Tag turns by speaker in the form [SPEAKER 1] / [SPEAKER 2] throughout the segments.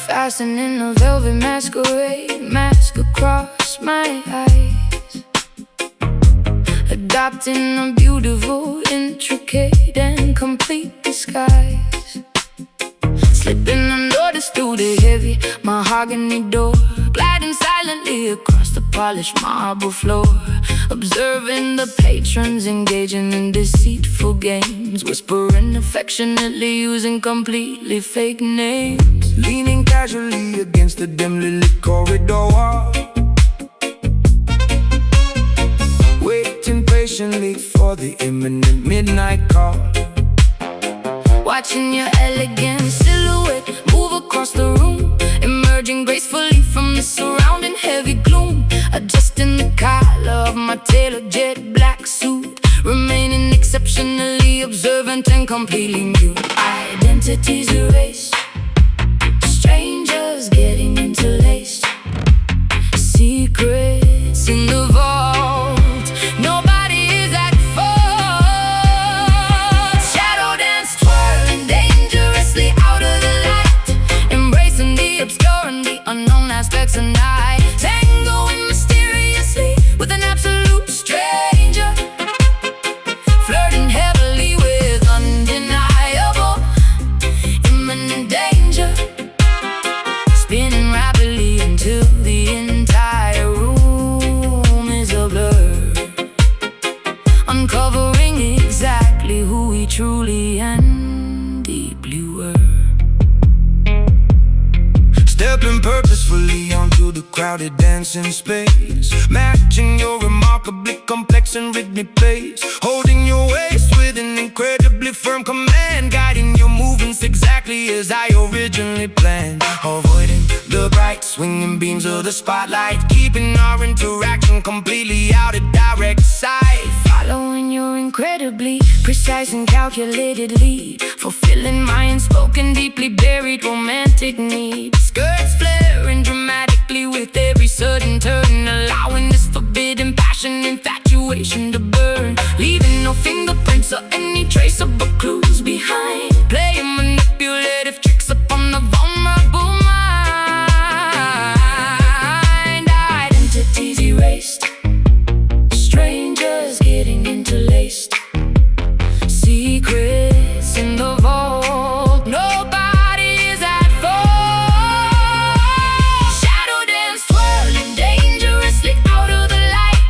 [SPEAKER 1] Fastening a velvet masquerade mask across my eyes, adopting a beautiful, intricate and complete disguise. Slipping unnoticed through the heavy mahogany door, gliding silently across the polished marble floor, observing the patrons engaging in deceitful games, whispering affectionately, using completely fake names.
[SPEAKER 2] Leaning casually against the dimly lit corridor wall, waiting patiently for the imminent midnight call.
[SPEAKER 1] Watching your elegant silhouette move across the room, emerging gracefully from the surrounding heavy gloom. Adjusting the collar of my tailored jet black suit, remaining exceptionally observant and completely mute. Identities erased, strangers getting interlaced, secrets in the vault. Nobody is at fault. Shadow dance, twirling dangerously out of the light, embracing the obscure and the unknown aspects of night, tangoing mysteriously with an absolute stranger, flirting heavily with undeniable imminent danger, spinning rapidly until the entire room is a blur, uncovering exactly who we truly and deeply were.
[SPEAKER 2] Stepping purposefully onto the crowded dancing space, matching your remarkably complex and rhythmic pace, holding your waist with an incredibly firm command, guiding your movements exactly as I originally planned, avoiding the bright swinging beams of the spotlight, keeping our interaction completely out of direct sight.
[SPEAKER 1] Following your incredibly precise and calculated lead, fulfilling my unspoken, deeply buried romantic need. Skirts flaring dramatically with every sudden turn, allowing this forbidden passion, infatuation to burn, leaving no fingerprints or any traceable clues behind, playing manipulative tricks upon the vulnerable mind. Identities erased, strangers getting interlaced, secrets in the vault. Nobody is at fault. Shadow dance, twirling dangerously out of the light,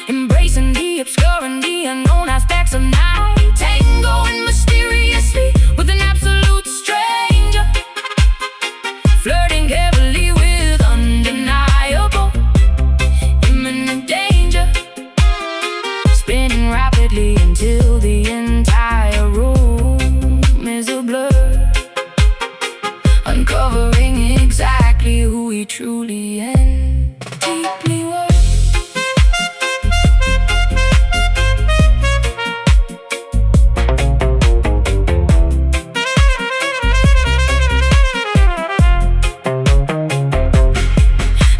[SPEAKER 1] embracing the obscure and the unknown aspects of night, tangoing mysteriously with an absolute stranger, flirting heavily with undeniable imminent danger, spinning rapidly until the entire room is a blur, uncovering exactly who we truly and deeply were.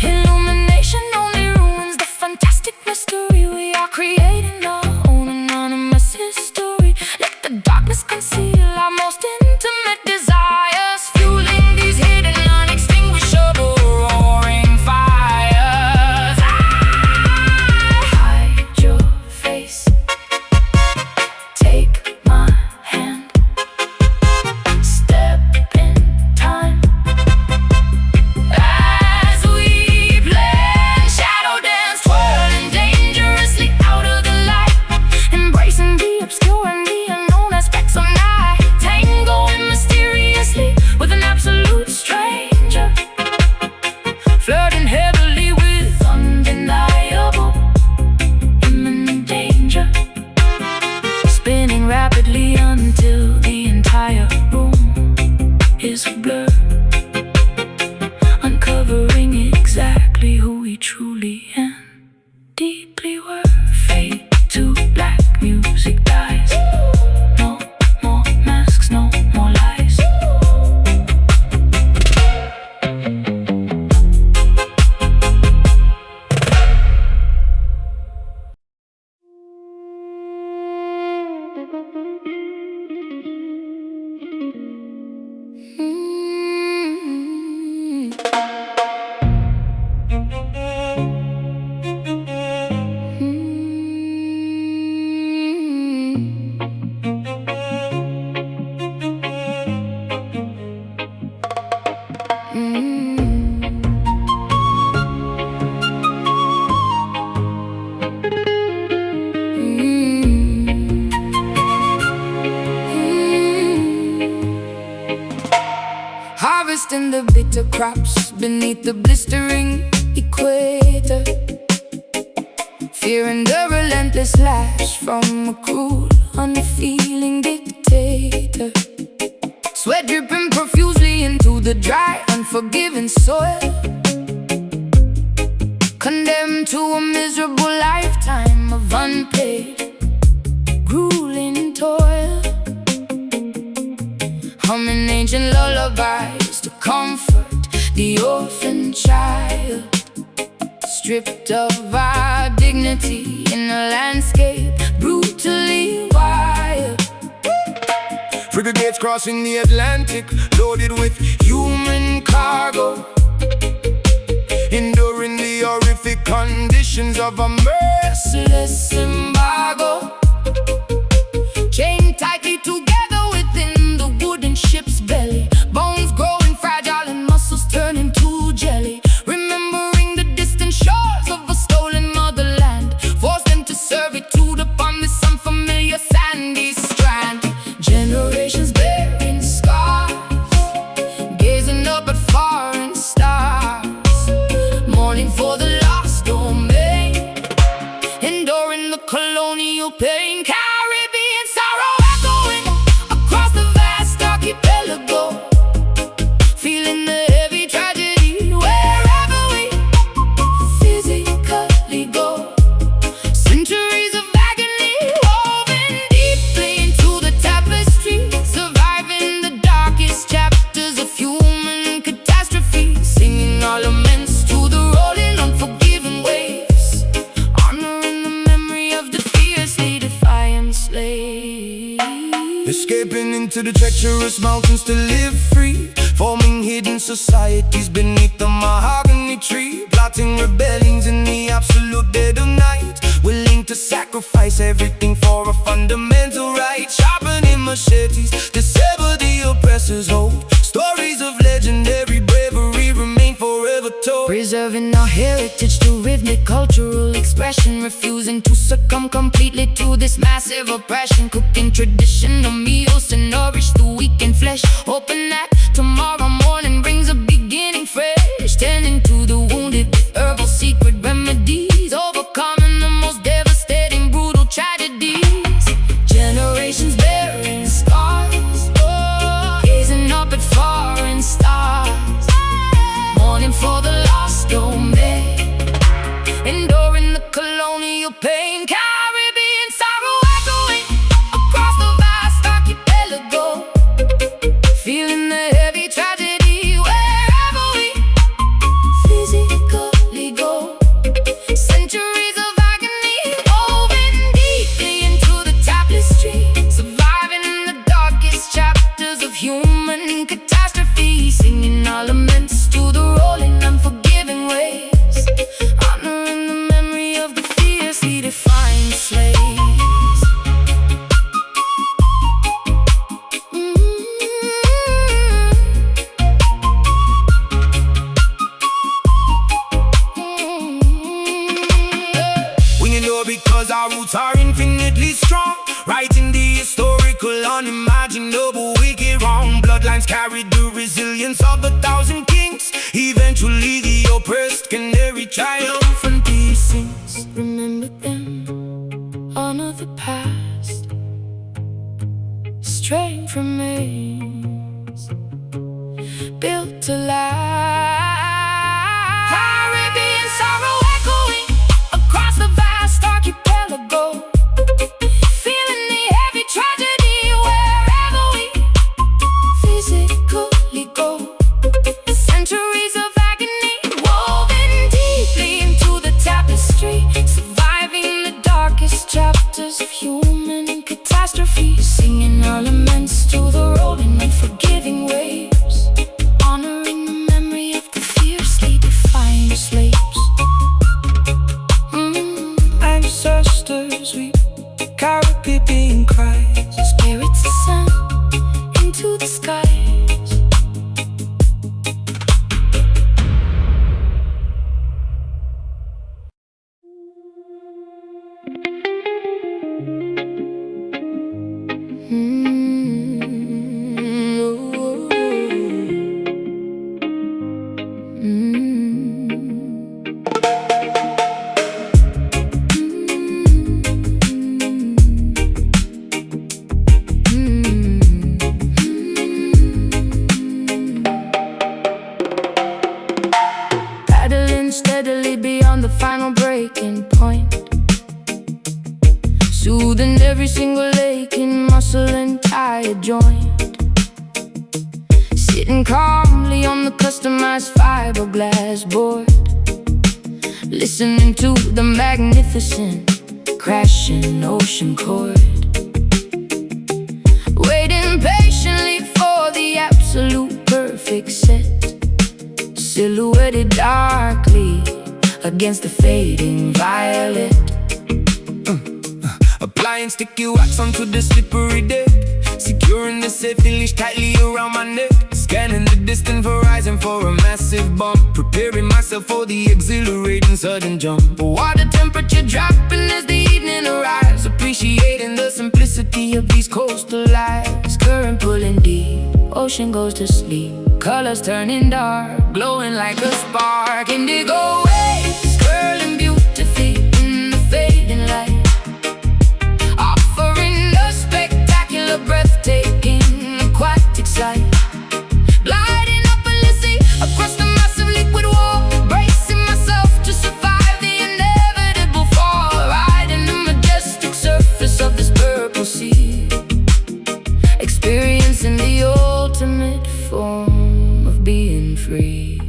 [SPEAKER 1] Illumination only ruins the fantastic mystery. We are creating our own anonymous history. Let the darkness conceal our most intimate desires, fueling these hidden, unextinguishable, roaring fires. remembering exactly who we truly and deeply were. Fade to black, music dies. No more masks, no more lies. Harvesting the bitter crops beneath the blistering equator, fearing the relentless lash from a cruel, unfeeling dictator. Sweat dripping profusely into the dry, unforgiving soil, condemned to a miserable lifetime of unpaid, grueling toil. Humming ancient lullabies to comfort the orphan child, stripped of our dignity in a landscape brutally wild.
[SPEAKER 2] Frigates crossing the Atlantic, loaded with human cargo, enduring the horrific conditions of a merciless embargo. Chained tightly together within the wooden ship's belly, bones growing fragile and muscles turning to jelly. Remembering the distant shores of a stolen motherland, forced them to servitude upon this unfamiliar sandy strand. Generations bearing scars, gazing up at foreign stars, mourning for the lost domain, enduring the colonial pain. Caribbean sorrow echoing across the vast archipelago, feeling the heavy tragedy wherever we physically go. Centuries of agony woven deeply into the tapestry, surviving the darkest chapters of human catastrophe, singing our laments to the rolling, unforgiving waves, honoring the memory of the fiercely defiant slaves. Escaping into the treacherous mountains to live free, forming hidden societies beneath the mahogany tree, plotting rebellions in the absolute dead of night, willing to sacrifice everything for a fundamental right, sharpening machetes to sever the oppressor's hold. Stories of legendary bravery remain forever told,
[SPEAKER 1] Preserving our heritage through rhythmic cultural expression, refusing to succumb completely to this massive oppression, cooking traditional meals to nourish the weak in flesh, hoping that tomorrow morning brings a beginning fresh, tending to the wounded with herbal secret remedies, overcoming the most devastating brutal tragedies. Generations bearing scars, gazing up at foreign stars, mourning for the lost domain, enduring the colonial pain. Caribbean sorrow echoing across the vast archipelago, feeling the heavy tragedy wherever we physically go. Centuries of agony woven deeply into the tapestry, surviving the darkest chapters of human catastrophe, singing our laments to the rolling, unforgiving waves, honoring the memory of the fiercely defiant slaves.
[SPEAKER 2] we endure because our roots are infinitely strong, writing the historical, unimaginable, wicked wrong. Bloodlines carried the resilience of 1,000 kings, eventually the oppressed can carry triumphant
[SPEAKER 1] Sings, remember them, honor the past, straying from maze, built to last. steadily beyond the final breaking point, soothing every single aching muscle and tired joint. Sitting calmly on the customized fiberglass board, listening to the magnificent crashing ocean chord, waiting patiently for the absolute perfect set, silhouetted darkly against the fading violet.
[SPEAKER 2] Applying sticky wax onto the slippery deck, securing the safety leash tightly around my neck. Scanning the distant horizon for a massive bump, preparing myself for the exhilarating sudden jump. Water temperature dropping as the evening arrives, appreciating the simplicity of these coastal lives.
[SPEAKER 1] Current pulling deep, ocean goes to sleep, colors turning dark, glowing like a spark. Indigo waves curling beautifully in the fading light, offering a spectacular, breathtaking, aquatic sight. Gliding up endlessly across the massive liquid wall, bracing myself to survive the inevitable fall, riding the majestic surface of this purple sea, experiencing the ultimate form of being free.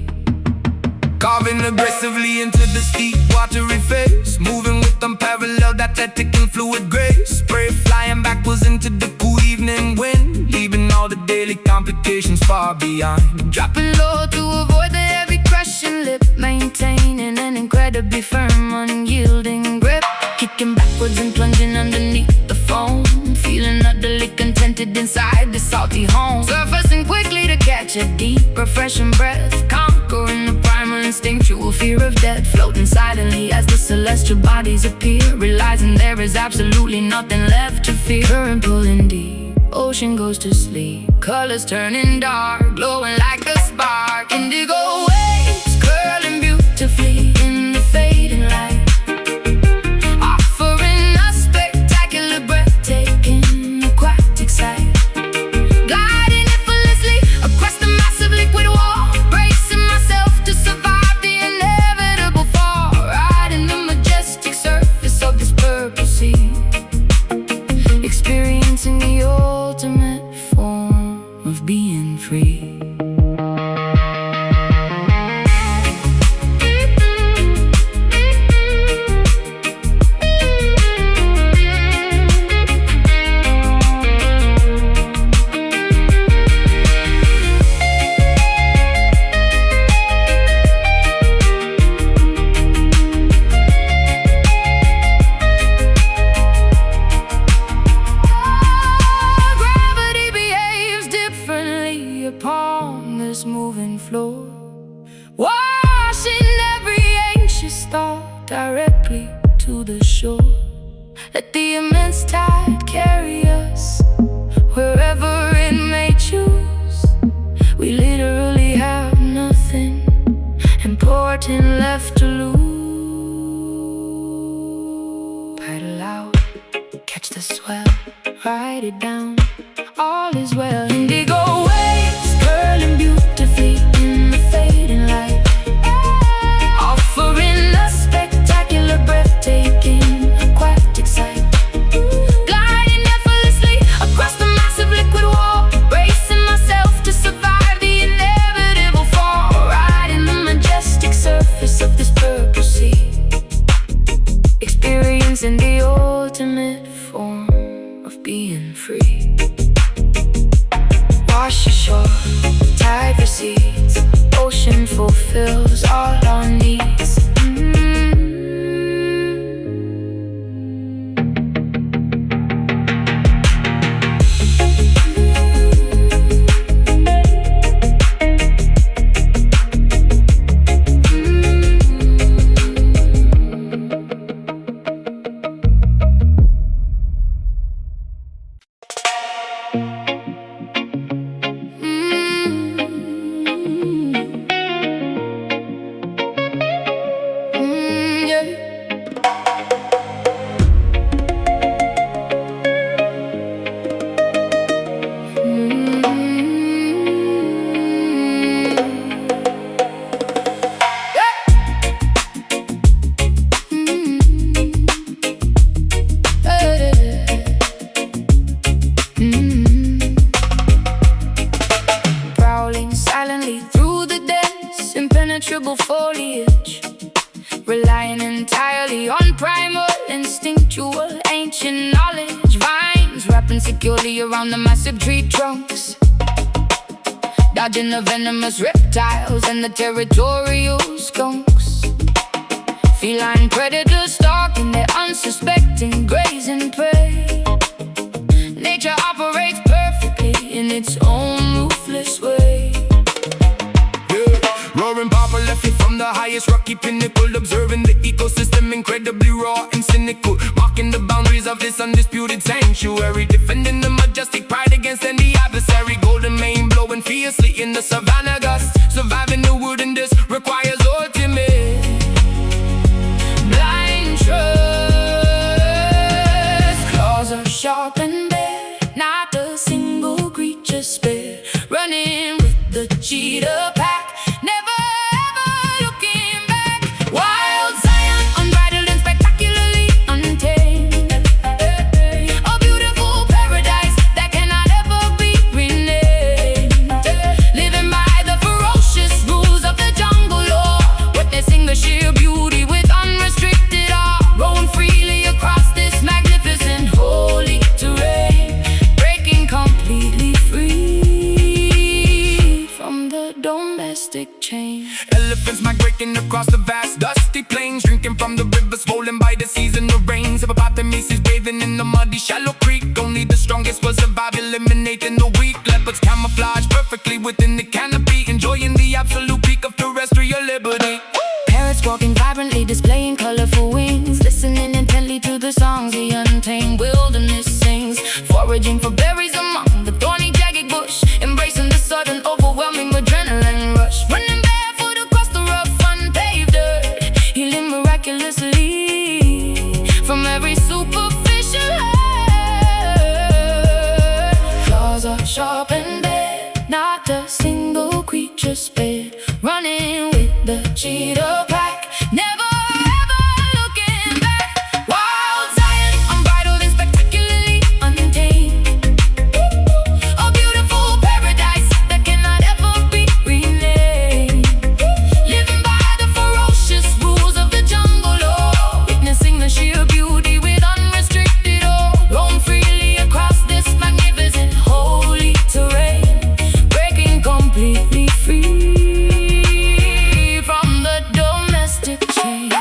[SPEAKER 2] Carving aggressively into the steep, watery face, moving with unparalleled athletic and fluid grace. Spray flying backwards into the cool evening wind, leaving all the daily complications far behind.
[SPEAKER 1] Dropping low to avoid the heavy crushing lip, maintaining an incredibly firm, unyielding grip, kicking backwards and plunging underneath the foam, feeling utterly contented inside the salty home. Surfacing quickly to catch a deep, refreshing breath, conquering the primal instinctual fear of death, floating silently as the celestial bodies appear, realizing there is absolutely nothing left to fear. Current pulling deep, ocean goes to sleep, colors turning dark, glowing like a spark. Indigo waves curling beautifully in the fading light, offering a spectacular, breathtaking, aquatic sight. Gliding effortlessly across the massive liquid wall, bracing myself to survive the inevitable fall, riding the majestic surface of this purple sea, experiencing the ultimate form of being free. Gravity behaves differently upon this moving floor, washing every anxious thought directly to the shore. Let the immense tide carry us wherever it may choose. We literally have nothing important left to lose. Paddle out, catch the swell, ride it down, all is well. Indigo waves curling beautifully in the fading light, offering a spectacular, breathtaking, aquatic sight. Gliding effortlessly across the massive liquid wall, bracing myself to survive the inevitable fall, riding the majestic surface of this purple sea, experiencing the ultimate form of being free. relying entirely on primal, instinctual, ancient knowledge. Vines wrapping securely around the massive tree trunks, dodging the venomous reptiles and the territorial skunks. Feline predators stalking their unsuspecting, grazing prey. Nature operates perfectly in its own ruthless way.
[SPEAKER 2] Roaring Papa left me from the highest rocky pinnacle, observing the ecosystem incredibly raw and cynical, marking the boundaries of this undisputed sanctuary, defending the majestic pride against any adversary. Golden mane blowing fiercely in the savannah gusts, surviving the wilderness requires ultimate blind trust. Claws are sharp and bare, not a single creature spared, running with the cheetah pack, never ever looking back. Wild Zion, unbridled and spectacularly untamed, a beautiful paradise that cannot ever be renamed. Living by the ferocious rules of the jungle law, witnessing the sheer beauty with unrestricted awe, rolling freely across this magnificent holy terrain, breaking completely free from the domestic chain. Elephants migrating across the vast dusty plains, drinking from the rivers swollen by the seas and the rains. Hippopotamuses bathing in the muddy shallow creek, only the strongest will survive, eliminating the weak. Leopards camouflage perfectly within the canopy, enjoying the absolute peak of terrestrial liberty.
[SPEAKER 1] Parrots walking vibrantly, displaying colorful wings, listening intently to the songs the untamed wilderness sings, foraging for berries among the thorny jagged bush, embracing the sudden overwhelming adrenaline rush, running barefoot across the rough unpaved earth, healing miraculously from every superficial hurt. Claws are sharp and bare, not a single creature spared, running with the cheetah pack, never ever looking back. Wild Zion, unbridled and spectacularly untamed, a beautiful paradise that cannot ever be renamed. Living by the ferocious rules of the jungle law, witnessing the sheer beauty with unrestricted awe, roam freely across this magnificent holy terrain, breaking completely free from the domestic chain.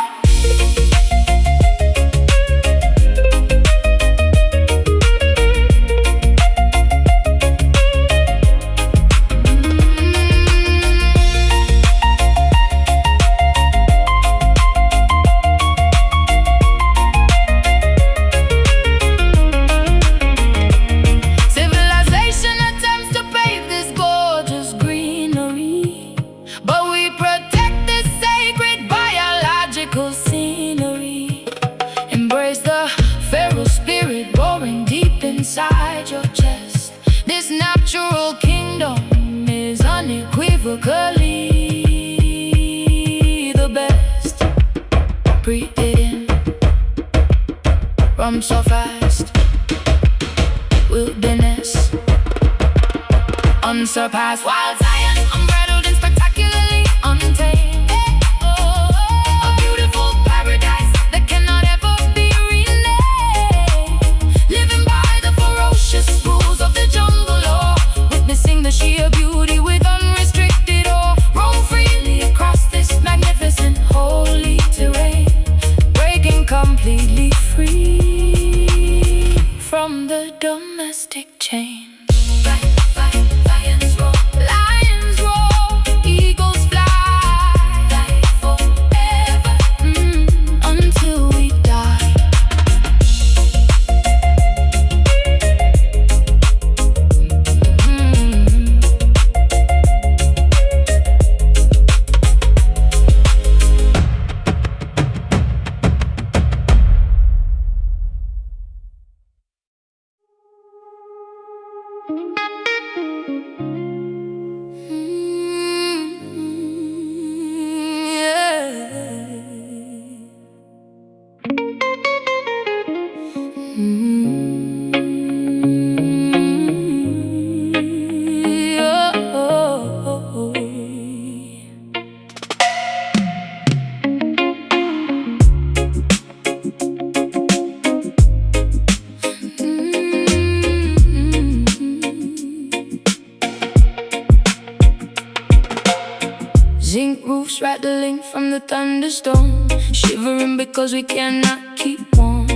[SPEAKER 1] Civilization attempts to pave this gorgeous greenery, but we protect this sacred biological scenery. Embrace the feral spirit roaring deep inside your chest. This natural kingdom is unequivocally the best. Breathe it in, rum so fast, wilderness unsurpassed. Wild Zion, unbridled and spectacularly untamed, a beautiful paradise that cannot ever be renamed. Living by the ferocious rules of the jungle law, witnessing the sheer beauty with unrestricted awe, roam freely across this magnificent holy terrain, breaking completely free from the domestic chain. Lions roar, eagles fly, forever, until we die. roofs rattling from the thunderstorm, shivering because we cannot keep warm.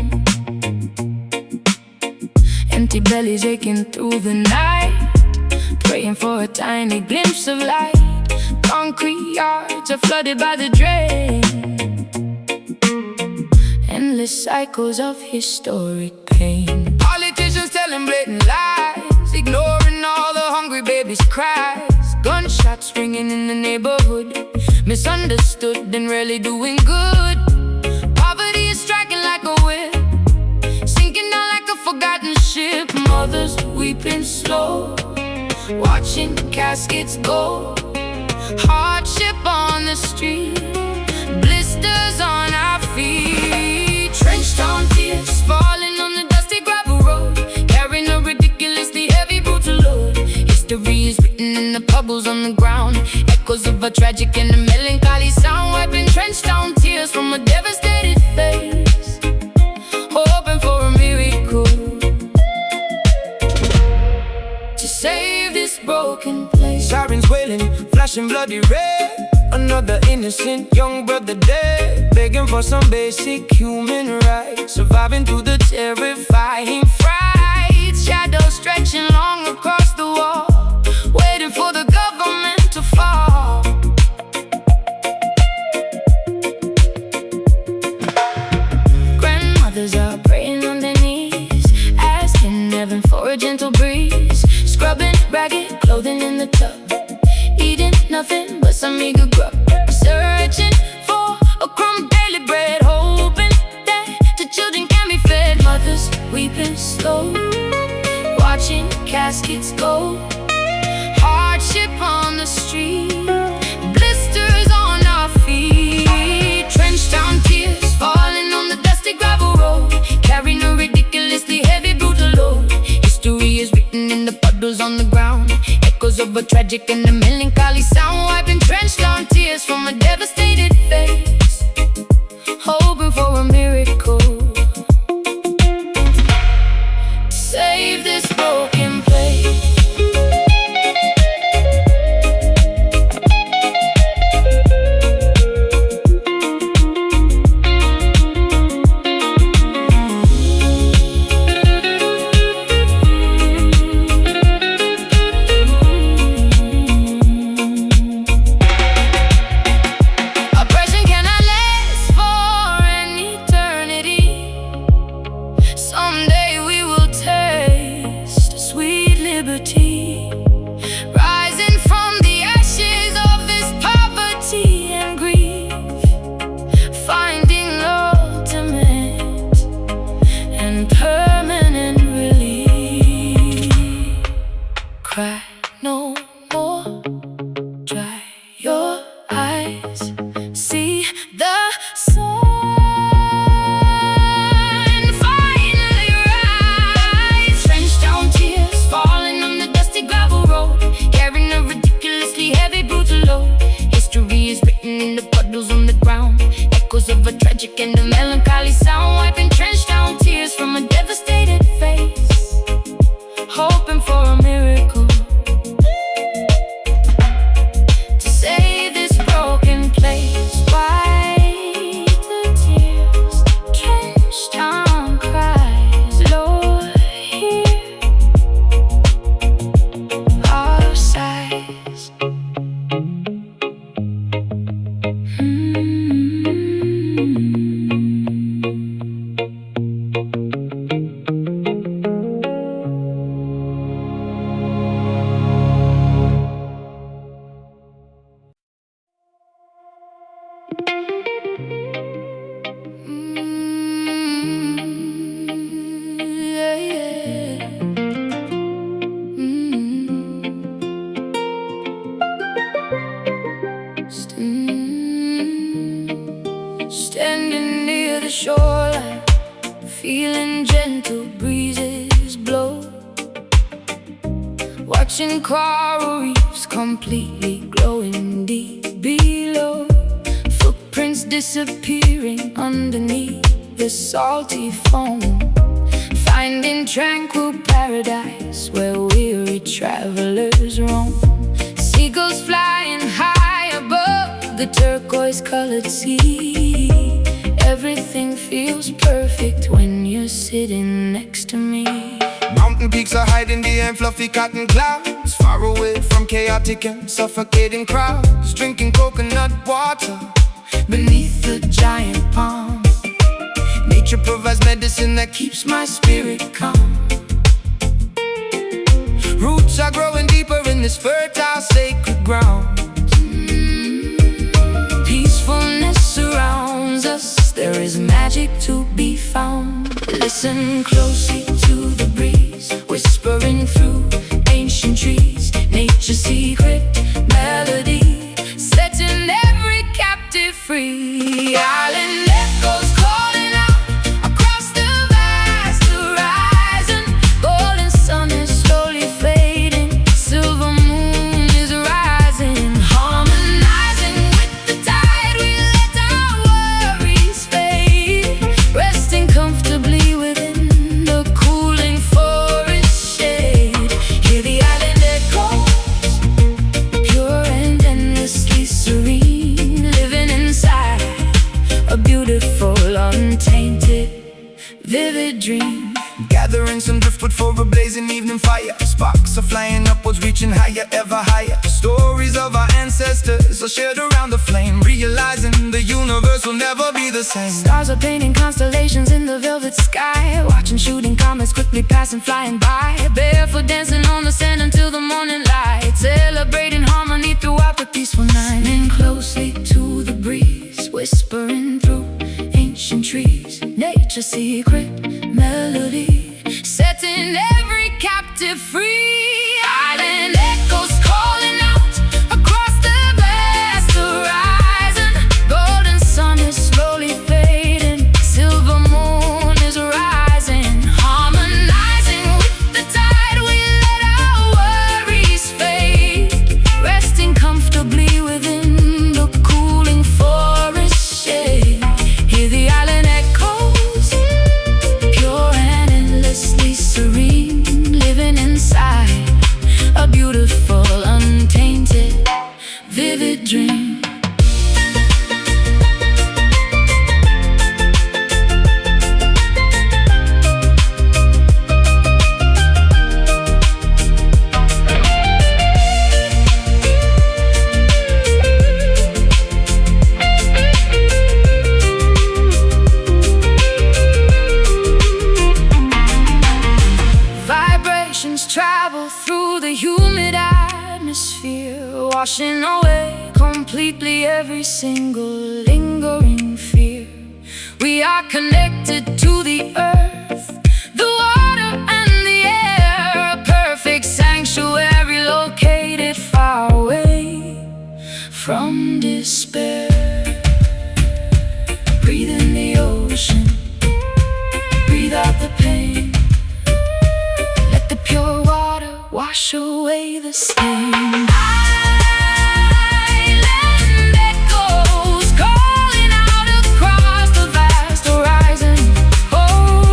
[SPEAKER 1] Empty bellies aching through the night, praying for a tiny glimpse of light. Concrete yards are flooded by the drain, endless cycles of historic pain.
[SPEAKER 2] Politicians telling blatant lies, ignoring all the hungry babies' cries. Gunshots ringing in the neighborhood, misunderstood and rarely doing good. Poverty is striking like a whip, sinking down like a forgotten ship.
[SPEAKER 1] Mothers weeping slow, watching caskets go.
[SPEAKER 2] Hardship on the street, blisters on our feet. Trenched on tears, falling on the dusty gravel road, carrying a ridiculously heavy brutal load. History is written in the puddles on the ground, echoes of a tragic and a melancholy sound. Wiping trenched down tears from a devastated face, hoping for a miracle
[SPEAKER 1] to save this broken place.
[SPEAKER 2] Sirens wailing, flashing bloody red. Another innocent young brother dead, begging for some basic human rights. Surviving through the terrifying frights. Shadows stretching long across the wall, waiting for the government to fall.
[SPEAKER 1] Grandmothers are praying on their knees, asking heaven for a gentle breeze. Scrubbing ragged clothing in the tub, eating nothing but some meager grub.
[SPEAKER 2] Searching for a crumb daily bread, hoping that the children can be fed.
[SPEAKER 1] Mothers weeping slow, watching caskets go.
[SPEAKER 2] Hardship on the street, blisters on our feet. Trenched down tears, falling on the dusty gravel road, carrying a ridiculously heavy brutal load. History is written in the puddles on the ground, echoes of a tragic and a melancholy sound. Wiping trenched down tears from a devastated face, hoping for a miracle to save this broken place. Someday we will taste sweet liberty, rising from the ashes of this poverty and grief, finding ultimate and permanent relief.
[SPEAKER 1] Cry no more, dry your eyes,
[SPEAKER 2] See the sun finally rise. Trenched down tears, falling on the dusty gravel road, carrying a ridiculously heavy brutal load. History is written in the puddles on the ground, echoes of a tragic and a melancholy sound. Wiping trenched down tears from a devastated face, hoping for a miracle to save this broken place.
[SPEAKER 1] wipe the tears, drenched down cries. Lord, hear our sighs.
[SPEAKER 2] Yeah, yeah. Standing near the shoreline, feeling gentle breezes blow, watching coral reefs completely glowing deep below. Footprints disappearing underneath the salty foam, finding tranquil paradise where weary travelers roam. Seagulls flying high above
[SPEAKER 1] the turquoise-colored sea. Everything feels perfect when you're sitting next to me.
[SPEAKER 2] Mountain peaks are hiding behind fluffy cotton clouds, far away from chaotic and suffocating crowds, drinking coconut water beneath the giant palm. Nature provides medicine that keeps my spirit calm. Roots are growing deeper in this fertile, sacred ground.
[SPEAKER 1] Peacefulness surrounds us, there is magic to be found. Listen closely to the breeze, whispering through ancient trees. Nature's secret melody, setting every captive free. Island echoes calling out across the vast horizon. Golden sun is slowly fading, silver moon is rising. Harmonizing with the tide, we let our worries fade, resting comfortably within the cooling forest shade. Hear the island echoes, pure and endlessly serene, living inside a beautiful, untainted, vivid dream.
[SPEAKER 2] Gathering some driftwood for a blazing evening fire. Sparks are flying upwards, reaching higher, ever higher. Stories of our ancestors are shared around the flame, realizing the universe will never be the same.
[SPEAKER 1] Stars are painting constellations in the velvet sky, watching shooting comets quickly passing, flying by. Barefoot dancing on the sand until the morning light, celebrating harmony throughout the peaceful night. Lean closely to the breeze, whispering through ancient trees. Nature's secret melody, setting every captive free. Island echoes calling out across the vast horizon. Golden sun is slowly fading, silver moon is rising. Harmonizing with the tide, we let our worries fade, resting comfortably within the cooling forest shade. Hear the island echoes, pure and endlessly serene, living inside a beautiful, untainted, vivid dream. Vibrations travel through the humid atmosphere, washing away completely every single lingering fear. We are connected to the earth, the water and the air, a perfect sanctuary located far away from despair. Breathe in the ocean, breathe out the pain. Let the pure water wash away the stain. Island echoes calling out across the vast horizon. Oh,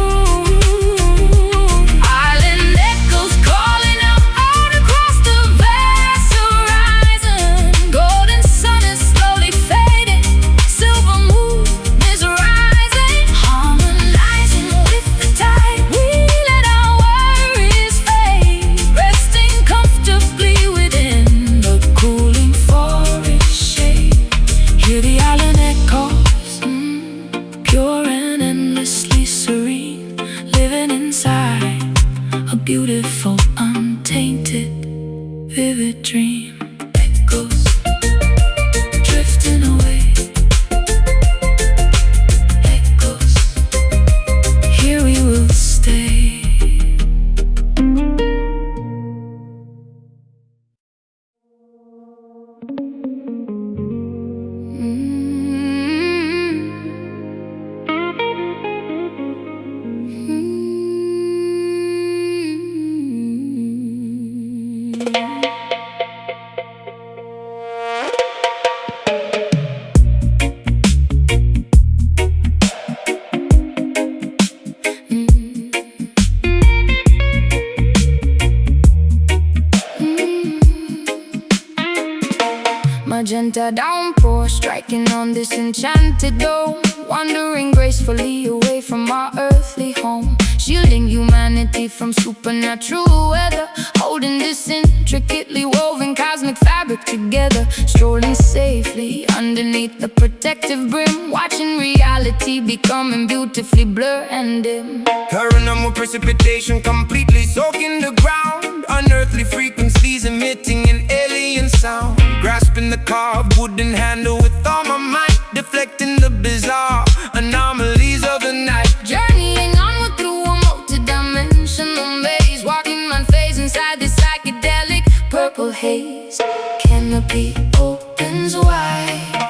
[SPEAKER 1] beyond this enchanted dome, wandering gracefully away from our earthly home, shielding humanity from supernatural weather, holding this intricately woven cosmic fabric together, strolling safely underneath the protective brim, watching reality becoming beautifully blurred and dim.
[SPEAKER 2] Paranormal precipitation completely soaking the ground, unearthly frequencies emitting an alien sound, grasping the carved wooden handle with all my might, deflecting the bizarre anomalies of the night.
[SPEAKER 1] Journeying onward through a multi-dimensional maze, walking unfazed inside this psychedelic purple haze. Canopy opens wide,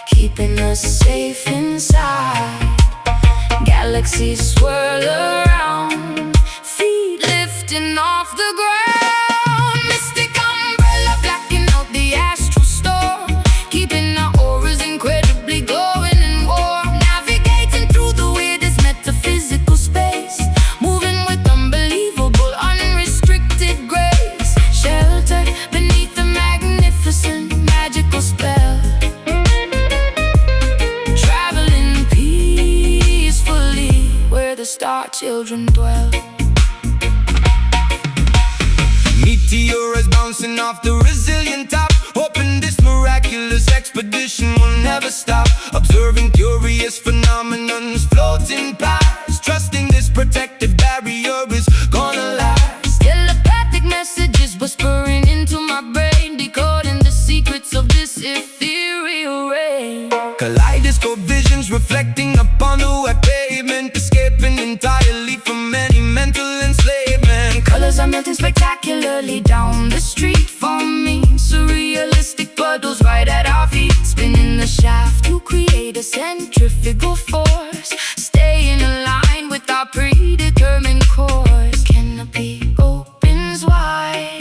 [SPEAKER 1] keeping us safe inside. Galaxies swirl around, feet lifting off the ground. Mystic umbrella blacking out the astral storm, keeping our auras incredibly glowing and warm. Navigating through the weirdest metaphysical space, moving with unbelievable, unrestricted grace. Sheltered beneath the magnificent magical spell, traveling peacefully where the star children dwell.
[SPEAKER 2] Meteors bouncing off the resilient top, hoping this miraculous expedition will never stop. Observing curious phenomenons floating past, trusting this protective barrier is gonna last.
[SPEAKER 1] Telepathic messages whispering into my brain, decoding the secrets of this ethereal rain.
[SPEAKER 2] Kaleidoscope visions reflecting upon the wet pavement, escaping entirely from any mental enslavement.
[SPEAKER 1] Colors are melting spectacularly down the street for me, surrealistic puddles right at our feet, spinning the shaft to create a centrifugal force, staying aligned with our predetermined course. Canopy opens wide,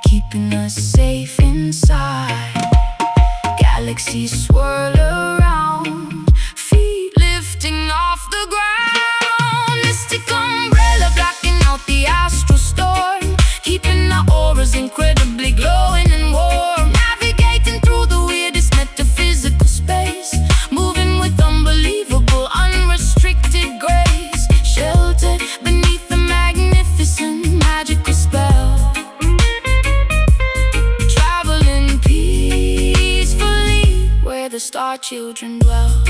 [SPEAKER 1] keeping us safe inside. Galaxies swirl around, feet lifting off the ground. Mystic umbrella blocking out the astral storm, keeping our auras incredibly glowing and warm. Navigating through the weirdest metaphysical space, moving with unbelievable, unrestricted grace. Sheltered beneath the magnificent magical spell, traveling peacefully where the star children dwell.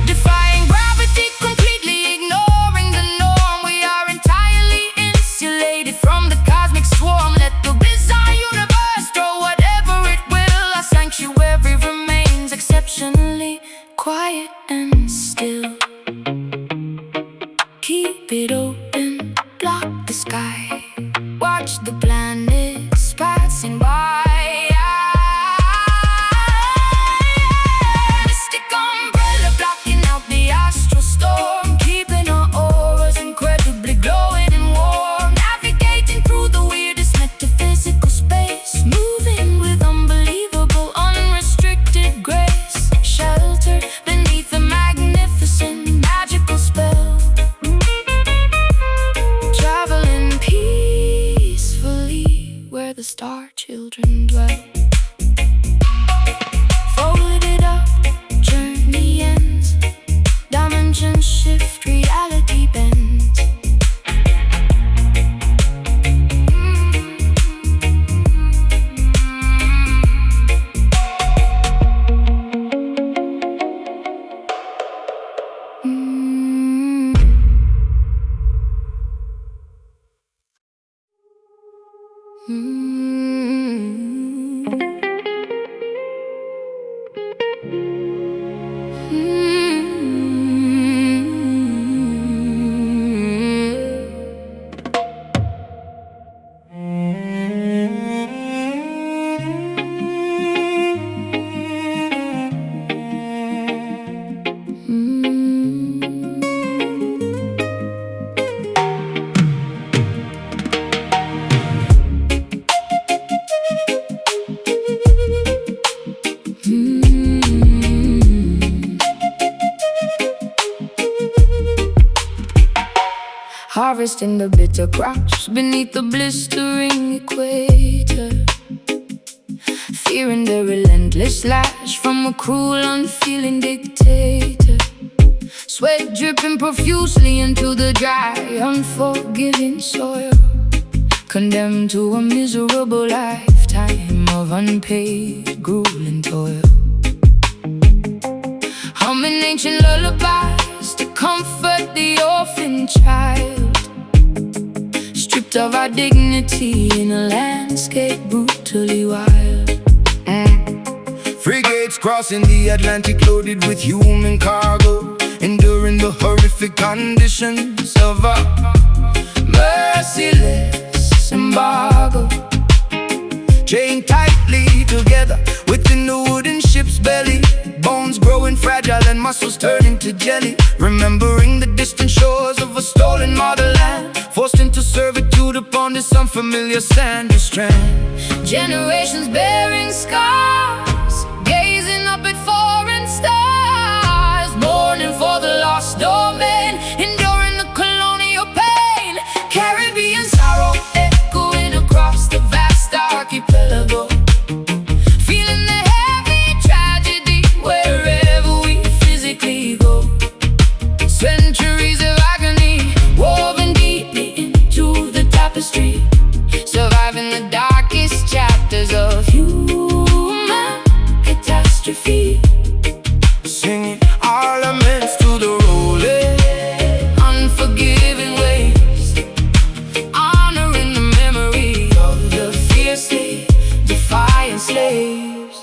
[SPEAKER 1] Defying gravity, completely ignoring the norm, we are entirely insulated from the cosmic swarm. Let the bizarre universe throw whatever it will, our sanctuary remains exceptionally quiet and still. Keep it open, block the sky, watch the planets passing by. Mystic umbrella blocking out the astral storm, keeping our auras incredibly glowing and warm. Navigating through the weirdest metaphysical space, moving with unbelievable, unrestricted grace. Sheltered beneath the magnificent magical spell, traveling peacefully harvesting the bitter crops beneath the blistering equator, fearing the relentless lash from a cruel, unfeeling dictator. Sweat dripping profusely into the dry, unforgiving soil, condemned to a miserable lifetime of unpaid, grueling toil. Humming ancient lullabies to comfort the orphan child, stripped of our dignity in a landscape brutally wild.
[SPEAKER 2] Frigates crossing the Atlantic loaded with human cargo, enduring the horrific conditions of a merciless embargo. Chained tightly together within the wooden ship's belly, bones growing fragile and muscles turning to jelly. Remembering the distant shores of a stolen motherland, forced into servitude upon this unfamiliar sandy strand.
[SPEAKER 1] Generations bearing scars, gazing up at foreign stars, mourning for the lost domain, enduring the colonial pain. Caribbean sorrow echoing across the vast archipelago, feeling the heavy tragedy wherever we physically go. Centuries of agony woven deeply into the tapestry, surviving the darkest chapters of human catastrophe.
[SPEAKER 2] Singing our laments to the rolling,
[SPEAKER 1] unforgiving waves, honoring the memory of the fiercely defiant slaves.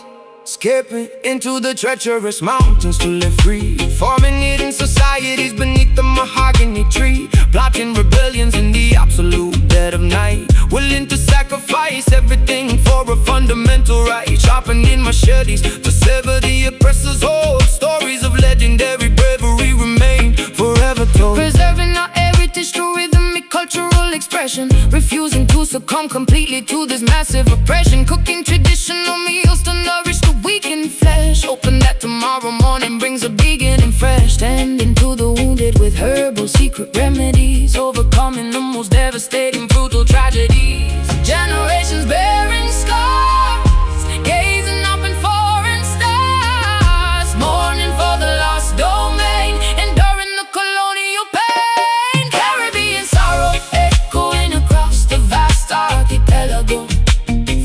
[SPEAKER 2] skipping into the treacherous mountains to live free, forming hidden societies beneath the mahogany tree, plotting rebellions in the absolute dead of night, willing to sacrifice everything for a fundamental right, sharpening machetes to sever the oppressor's hold. Stories of legendary bravery remain forever told,
[SPEAKER 1] Preserving our heritage through rhythmic cultural expression, refusing to succumb completely to this massive oppression. Cooking traditional meals to nourish the weakened flesh, hoping that tomorrow morning brings a beginning fresh. Tending to the wounded with herbal secret remedies, overcoming the most devastating, brutal tragedies. Generations bearing scars, gazing up in foreign stars, mourning for the lost domain, enduring the colonial pain. Caribbean sorrow echoing across the vast archipelago,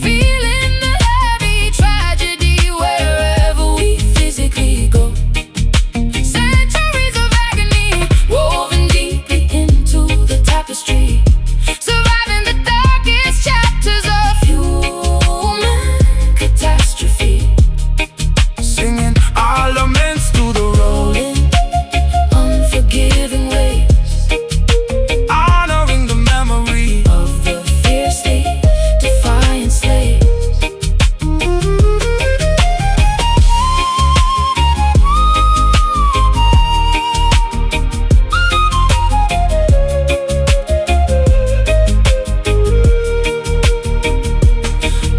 [SPEAKER 1] feeling the heavy tragedy wherever we physically go. Centuries of agony woven deeply into the tapestry, surviving the darkest chapters of human catastrophe.
[SPEAKER 2] singing our laments to the rolling,
[SPEAKER 1] Unforgiving waves
[SPEAKER 2] honoring the memory.
[SPEAKER 1] of the fiercely defiant slaves.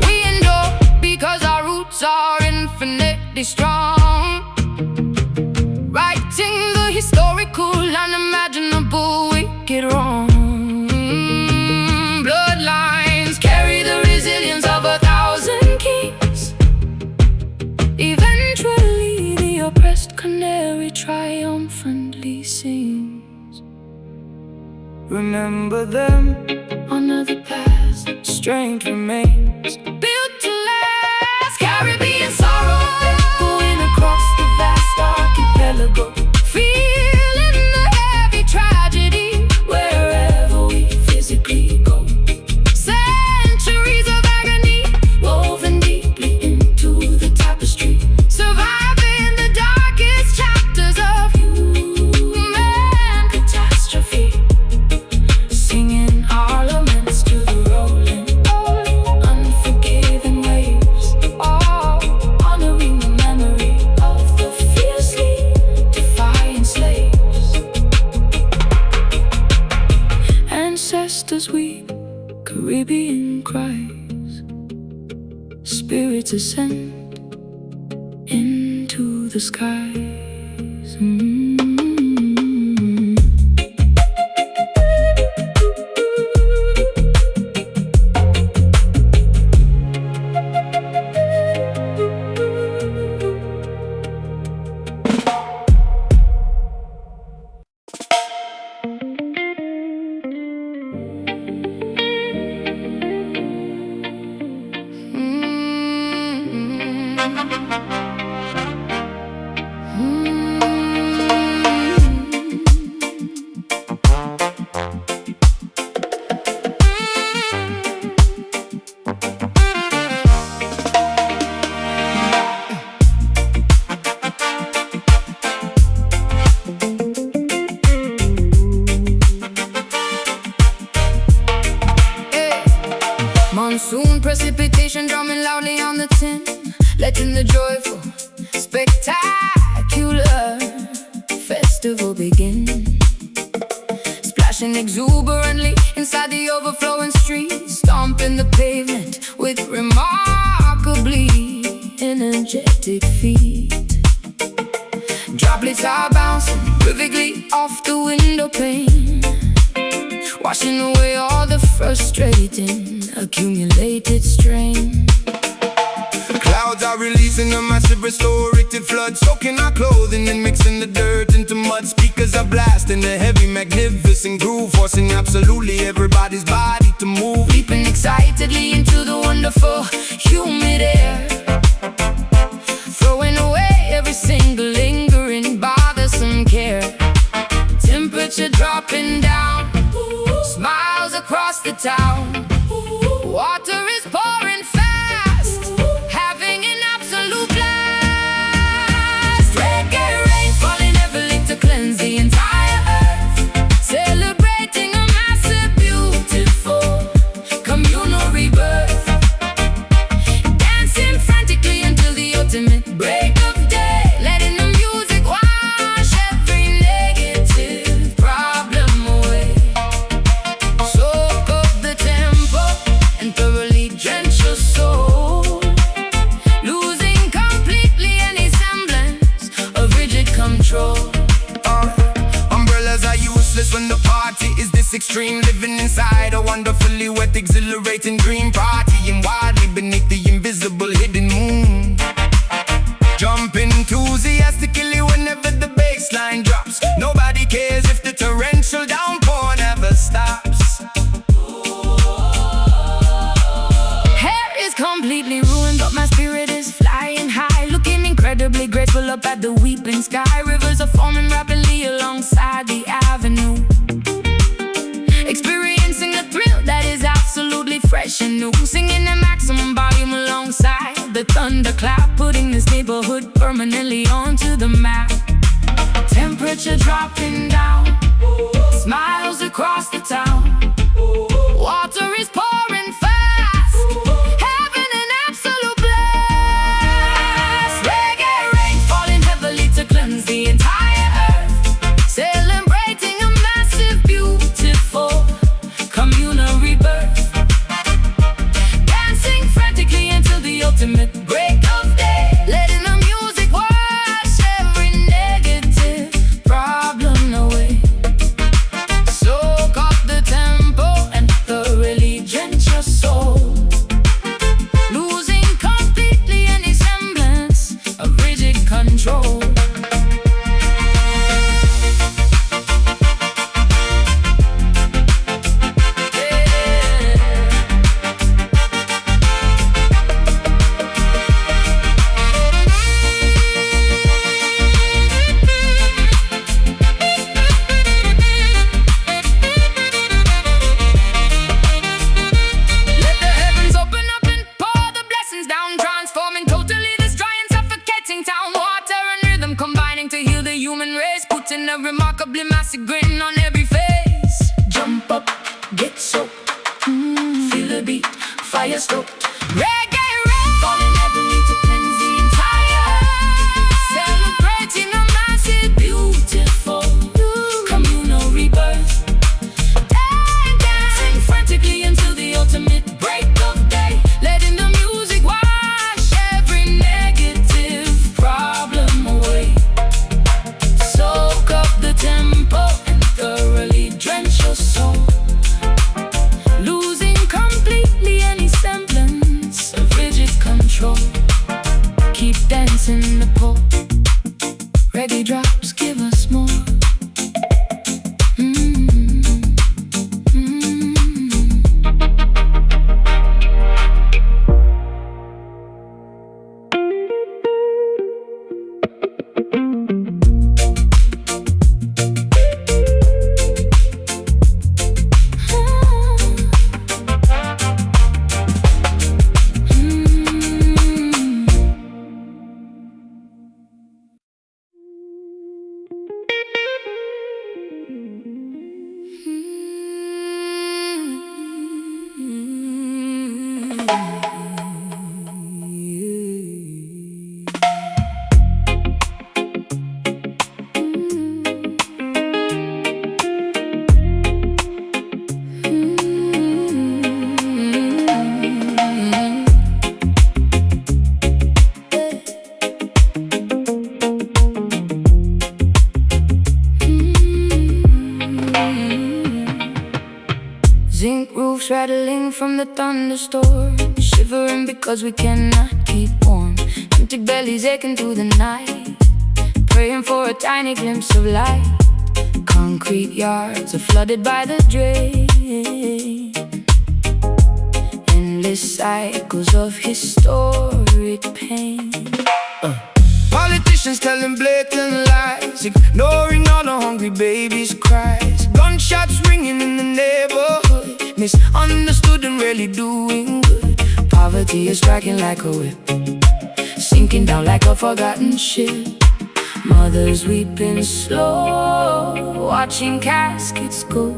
[SPEAKER 1] We endure because our roots are infinitely strong, righting the historical, unimaginable, wicked wrong. Bloodlines carry the resilience of 1,000 kings. Eventually the oppressed canary triumphantly sings.
[SPEAKER 2] Remember them,
[SPEAKER 1] Honor the past,
[SPEAKER 2] strength remains.
[SPEAKER 1] built to last. Caribbean sorrow echoing across the vast archipelago, feeling the heavy tragedy wherever we physically go. Centuries of agony woven deeply into the tapestry, surviving the darkest chapters of human catastrophe. Singing our laments to the rolling, unforgiving waves, honoring the memory of the fiercely defiant slaves. Ancestors weep, Caribbean cries, spirits ascend into the skies. festival begin. Splashing exuberantly inside the overflowing street, stomping the pavement with remarkably energetic feet. Droplets are bouncing perfectly off the window pane, washing away all the frustrating accumulated strain.
[SPEAKER 2] Clouds are releasing a massive restorative flood, soaking our clothing and mixing the dirt into mud. Speakers are blasting a heavy, magnificent groove, forcing absolutely everybody's body to move.
[SPEAKER 1] Leaping excitedly into the wonderful humid air, throwing away every single lingering bothersome care. Temperature dropping down, smiles across the town. Water is pouring fast, having an absolute blast. Reggae rain falling heavily to cleanse the entire earth, celebrating a massive, beautiful communal rebirth. Dancing frantically until the ultimate break of day, letting the music wash every negative problem away. Soak up the tempo and thoroughly drench your soul, losing completely any semblance of rigid control.
[SPEAKER 2] Umbrellas are useless when the party is this extreme, living inside a wonderfully wet, exhilarating green party, and wildly beneath the invisible hidden moon. Jump enthusiastically whenever the bass line drops. Nobody cares if the torrential downpour never stops.
[SPEAKER 1] Hair is completely ruined, but my spirit is flying high, looking incredibly graceful up at the weeping sky. Rivers are forming rapidly alongside the avenue, experiencing a thrill that is absolutely fresh and new. Singing at maximum volume alongside the thunderclap, putting this neighborhood permanently onto the map. Temperature dropping down, smiles across the town. Water is pouring fast, having an absolute blast. Reggae rain falling heavily to cleanse the entire earth, celebrating a massive, beautiful communal rebirth. Dancing frantically until the ultimate break of day, letting the music wash every negative problem away. Soak up the tempo and thoroughly drench your soul, losing completely any semblance of rigid control. Let the heavens open up and pour the blessings down, transforming totally this dry and suffocating town. Water and rhythm combining to heal the human race, putting a remarkably massive grin on every face. Jump up, get soaked, feel the beat, fire stoked. Reggae rain falling heavily to cleanse the entire earth, celebrating a massive, beautiful communal rebirth. Dancing frantically until the ultimate break of day, letting the music wash every negative problem away. Soak up the tempo and thoroughly drench your soul, losing completely any semblance of rigid control. Keep dancing the pole, reggae drops give us more. roofs rattling from the thunderstorm, shivering because we cannot keep warm. Empty bellies aching through the night, praying for a tiny glimpse of light. Concrete yards are flooded by the drain, endless cycles of historic pain.
[SPEAKER 2] Politicians telling blatant lies, ignoring all the hungry babies' cries. Gunshots ringing in the neighborhood, misunderstood and really doing good. Poverty is striking like a whip, sinking down like a forgotten ship.
[SPEAKER 1] Mothers weeping slow, watching caskets go.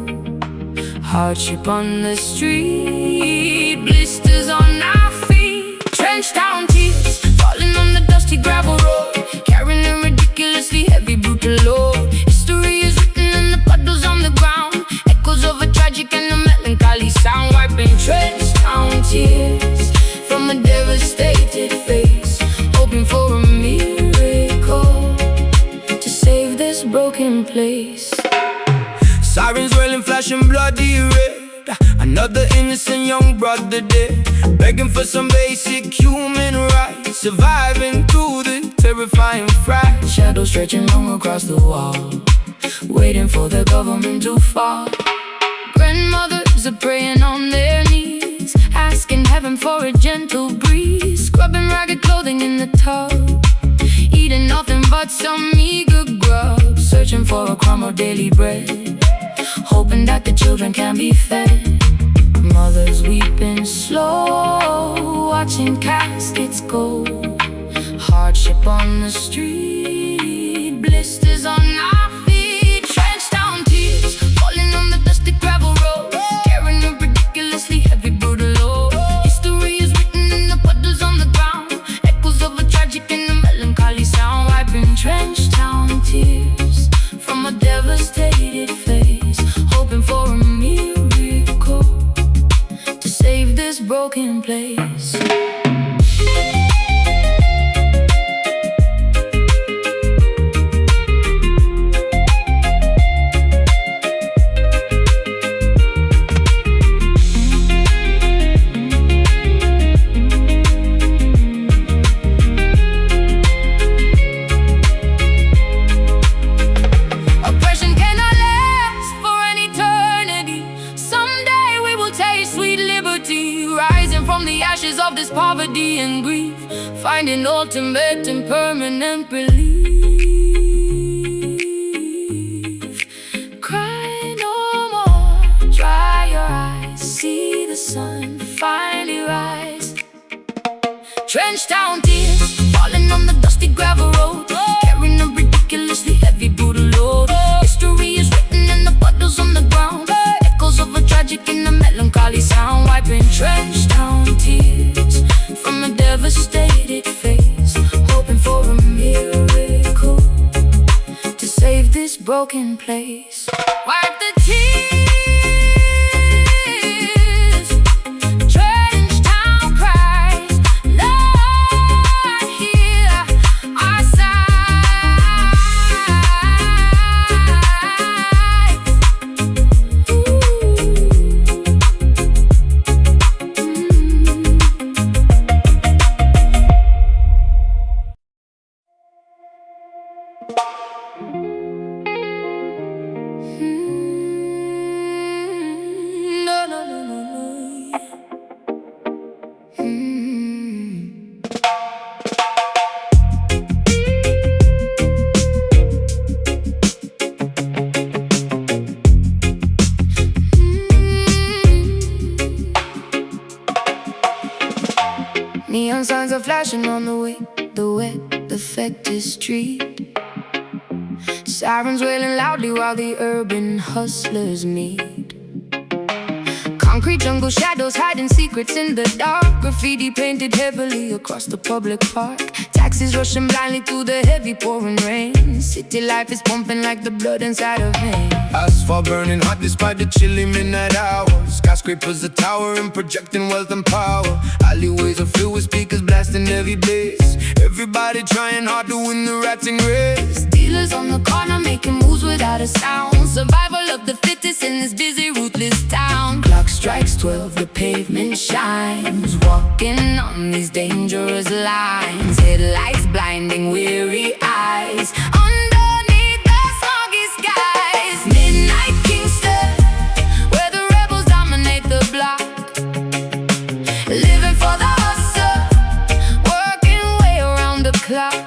[SPEAKER 1] Hardship on the street, blisters on our feet. Trenched down tears, falling on the dusty gravel road, carrying a ridiculously heavy, brutal load. History is written in the puddles on the ground, echoes of a tragic and a melancholy sound. Wiping trenched down tears from a devastated face, hoping for a miracle to save this broken place.
[SPEAKER 2] Sirens wailing, flashing bloody red. Another innocent young brother dead, begging for some basic human rights, surviving through the terrifying fright.
[SPEAKER 1] Shadows stretching long across the wall, waiting for the government to fall. Grandmothers are praying on their knees, asking heaven for a gentle breeze. Scrubbing ragged clothing in the tub, eating nothing but some meager grub. Searching for a crumb of daily bread, hoping that the children can be fed. Mothers weeping slow, watching caskets go. Hardship on the street, blisters on our feet. Trenched down tears, falling on the dusty gravel road, carrying a ridiculously heavy, brutal load. History is written in the puddles on the ground, echoes of a tragic and a melancholy sound. Wiping trenched down tears from a devastated face, hoping for a miracle to save this broken place. From the ashes of this poverty and grief, finding ultimate and permanent relief. Cry no more, dry your eyes, see the sun finally rise. Trenched down tears, falling on the dusty gravel road, carrying a ridiculously heavy, brutal load. History is written in the puddles on the ground, echoes of a tragic and a melancholy sound. Wiping trenched down tears from a devastated face, hoping for a miracle to save this broken place. Wipe the tears, trenched down cries, Lord, hear our sighs. No, no, no, no, no. Neon signs are flashing on the way, the wet, affected street. Sirens wailing loudly while the urban hustlers meet. Concrete jungle shadows hiding secrets in the dark. Graffiti painted heavily across the public park. Taxis rushing blindly through the heavy pouring rain. City life is pumping like the blood inside of veins.
[SPEAKER 2] Asphalt burning hot despite the chilly midnight hours. Skyscrapers are towering, projecting wealth and power. Alleyways are filled with speakers blasting every bass. Everybody trying hard to win the ratting race.
[SPEAKER 1] Dealers on the corner making moves without a sound. Survival of the fittest in this busy, ruthless town.
[SPEAKER 2] Clocks strike
[SPEAKER 1] strikes 12, the pavement shines. Walking on these dangerous lines, headlights blinding weary eyes. Underneath the smoggy skies, midnight Kingston, where the rebels dominate the block. Living for the hustle, working way around the clock.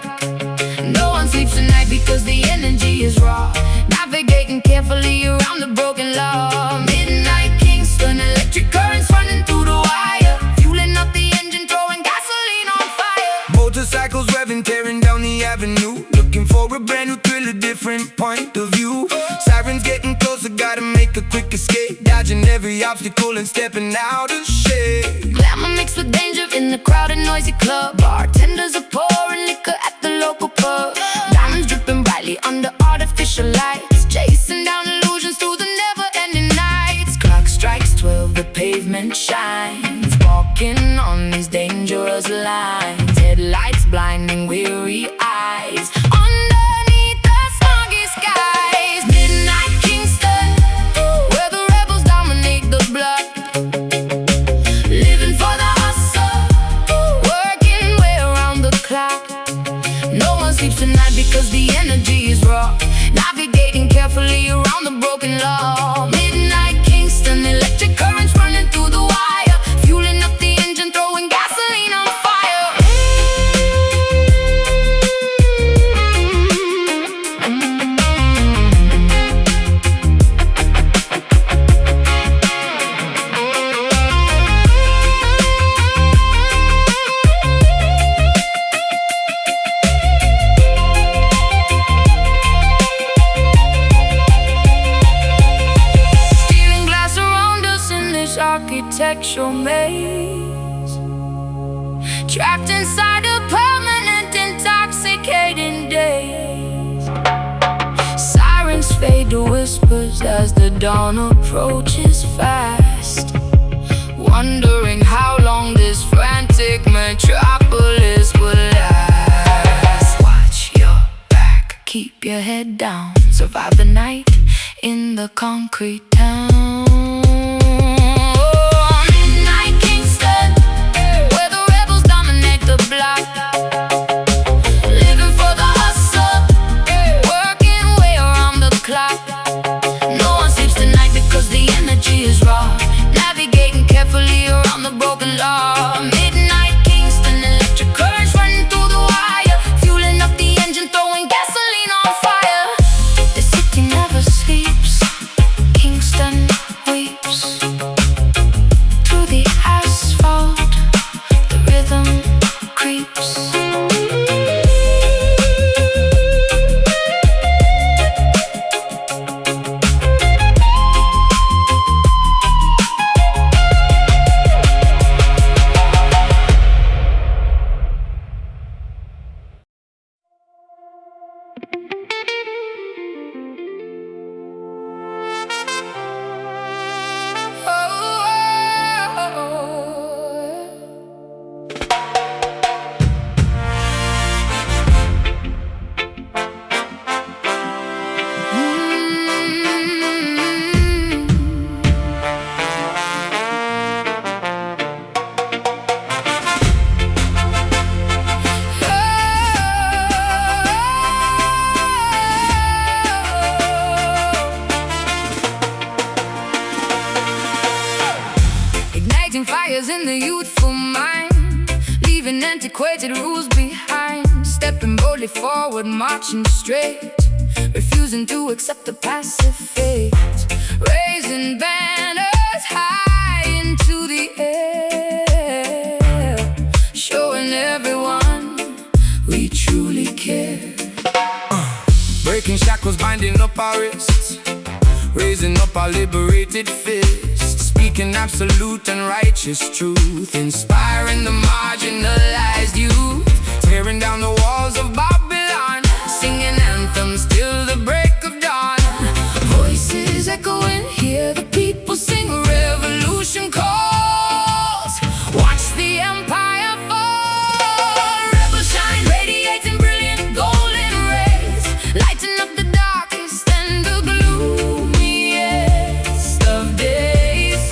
[SPEAKER 1] No one sleeps tonight because the energy is raw. Navigating carefully around the broken law. Midnight Kingston, electric currents running through the wire, fueling up the engine, throwing gasoline on fire.
[SPEAKER 2] Motorcycles revving, tearing down the avenue, looking for a brand new thrill, a different point of view. Sirens getting closer, gotta make a quick escape, dodging every obstacle and stepping out of shape.
[SPEAKER 1] Glamour mixed with danger in the crowded, noisy club. Bartenders are pouring liquor at the local pub. Diamonds dripping brightly under artificial lights, chasing down illusions through the never-ending nights. Clock strikes 12, the pavement shines. Walking on these dangerous lines, headlights blinding weary eyes. Underneath the smoggy skies, midnight Kingston, where the rebels dominate the block. Living for the hustle, working way around the clock. No one sleeps tonight because the energy is raw. Navigating carefully around the broken law. Midnight Kingston, electric currents running through the wire, fueling up the engine, throwing gasoline on fire. Architectural maze, trapped inside a permanent intoxicating daze. Sirens fade to whispers as the dawn approaches fast, wondering how long this frantic metropolis will last. Watch your back, keep your head down, survive the night in the concrete town. Living for the hustle, working way around the clock. No one sleeps tonight because the energy is raw. Navigating carefully around the broken law. Midnight Kingston, electric currents running through the wire, fueling up the engine, throwing gasoline on fire. The city never sleeps, Kingston weeps. Through the asphalt, the rhythm creeps. Fires in the youthful mind, leaving antiquated rules behind. Stepping boldly forward, marching straight, refusing to accept the passive fate. Raising banners high into the air, showing everyone we truly care.
[SPEAKER 2] Breaking shackles, binding up our wrists, raising up our liberated fists, speaking absolute and righteous truth, inspiring the marginalized youth, tearing down the walls of Babylon, singing anthems till the break of dawn. Voices echoing, hear the people sing, revolution calls. Watch the empire fall, rebels shine, radiating brilliant golden rays, lighting up the darkest and the gloomiest of days.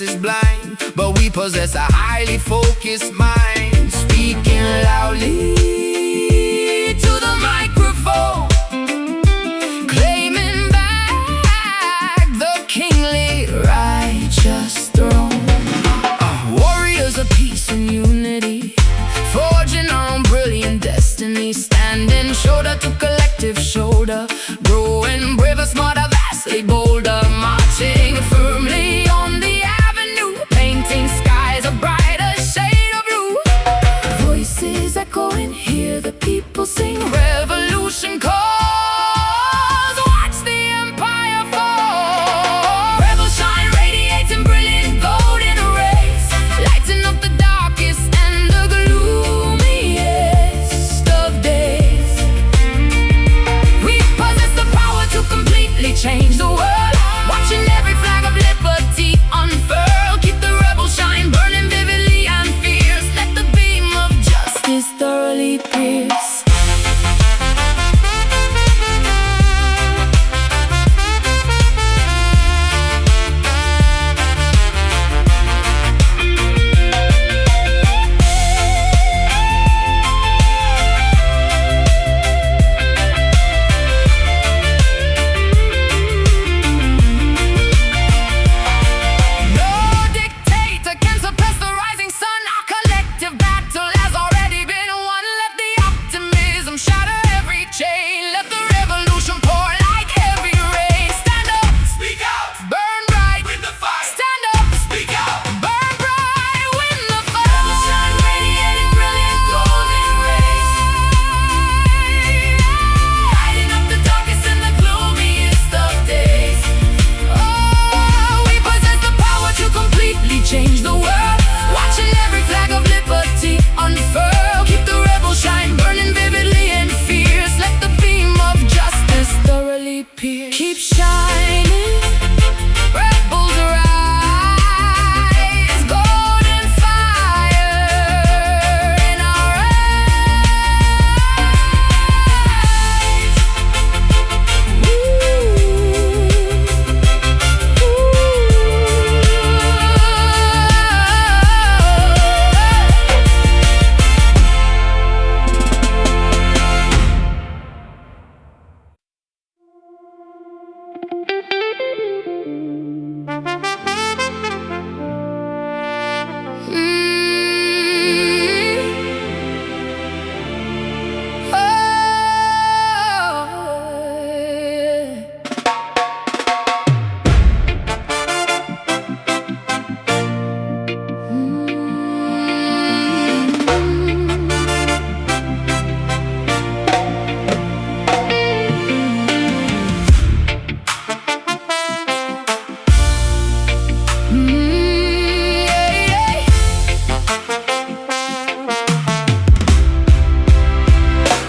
[SPEAKER 2] masses blind, but we possess a highly focused mind, speaking loudly to the microphone, claiming back the kingly righteous throne. Warriors of peace and unity, forging our own brilliant destiny, standing shoulder to collective shoulder, growing braver, smarter, vastly bolder, marching firmly on the avenue, painting skies a brighter shade of blue. Voices echoing, hear the people sing, revolution calls. Watch the empire fall. Rebels shine, radiating brilliant golden rays, lighting up the darkest and the gloomiest of days. We possess the power to completely change the world, watching every flag of liberty unfurl. Keep the rebel shine burning vividly and fierce. Let the beam of justice thoroughly pierce. Change the world, watching every flag of liberty unfurl. Keep the rebel shine burning vividly and fierce. Let the beam of justice thoroughly pierce. Keep shining, rebels rise, golden fire in our eyes.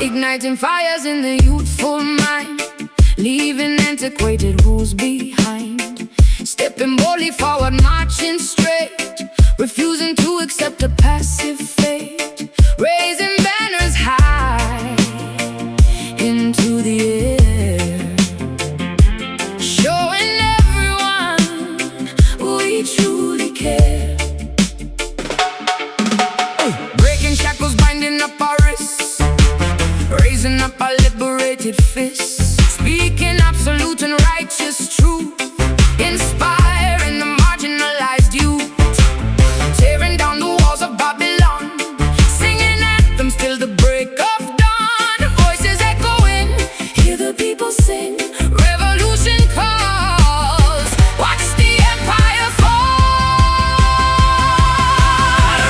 [SPEAKER 2] Igniting fires in the youthful mind, leaving antiquated rules behind, stepping boldly forward, marching straight, refusing to accept a passive fate, raising banners high into the air, showing everyone we truly care. Breaking shackles, binding up our wrists, raising up our liberated fists, speaking absolute and righteous truth, inspiring the marginalized youth, tearing down the walls of Babylon, singing anthems till the break of dawn. Voices echoing, hear the people sing, revolution calls. Watch the empire fall.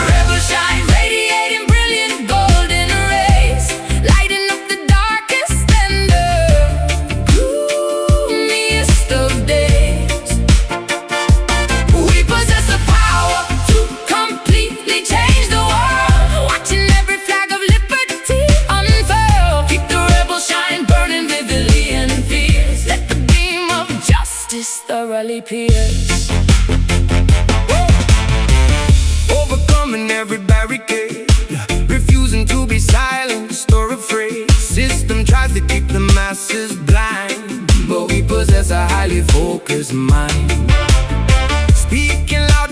[SPEAKER 2] Rebel shine, radiating brilliant golden rays, lighting up the darkest and the gloomiest of days. We possess the power to completely change the world, watching every flag of liberty unfurl. Keep the rebel shine burning vividly and fierce. Let the beam of justice thoroughly pierce. Overcoming every barricade, refusing to be silenced or afraid. System tries to keep the masses blind, but we possess a highly focused mind, speaking loud,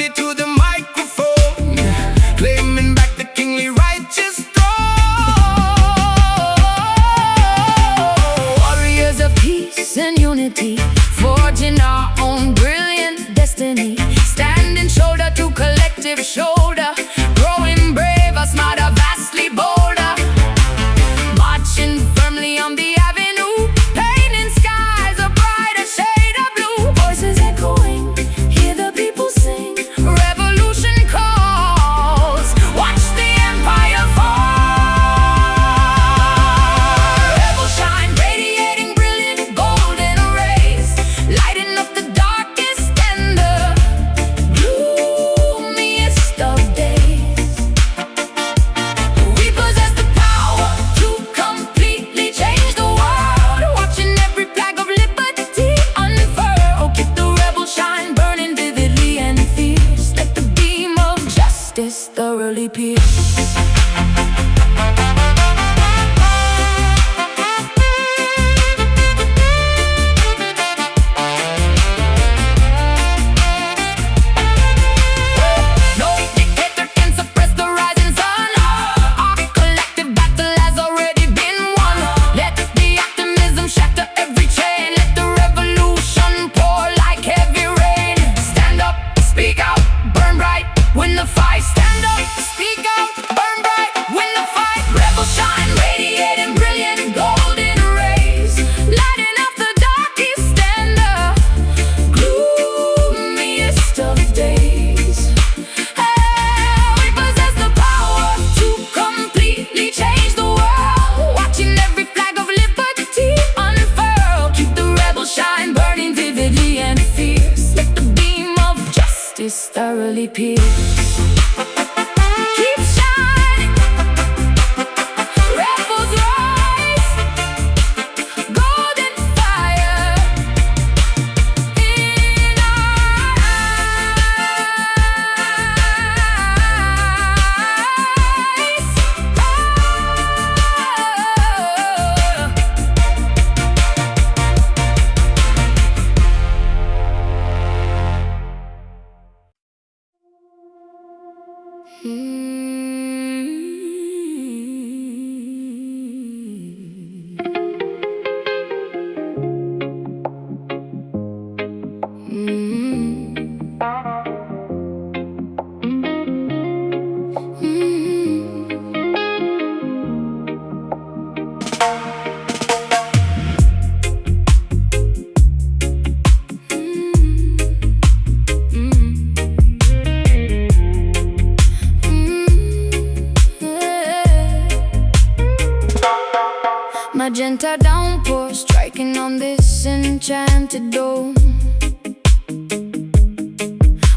[SPEAKER 1] magenta downpour striking on this enchanted dome,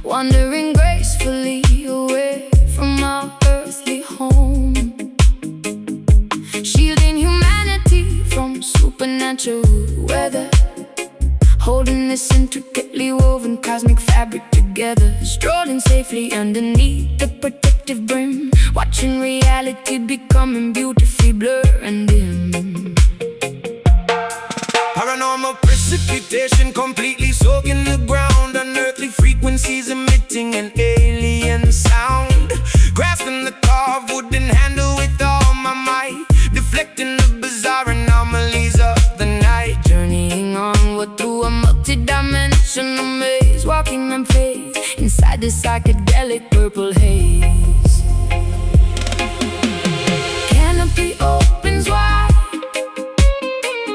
[SPEAKER 1] wandering gracefully away from our earthly home, shielding humanity from supernatural weather, holding this intricately woven cosmic fabric together, strolling safely underneath the protective brim, watching reality becoming beautifully blurred and dim.
[SPEAKER 2] Paranormal precipitation completely soaking the ground, unearthly frequencies emitting an alien sound, grasping the carved wooden handle with all my might, deflecting the bizarre anomalies of the night,
[SPEAKER 1] Journeying onward through a multi-dimensional maze, walking in faith inside the psychedelic purple haze. Canopy opens wide,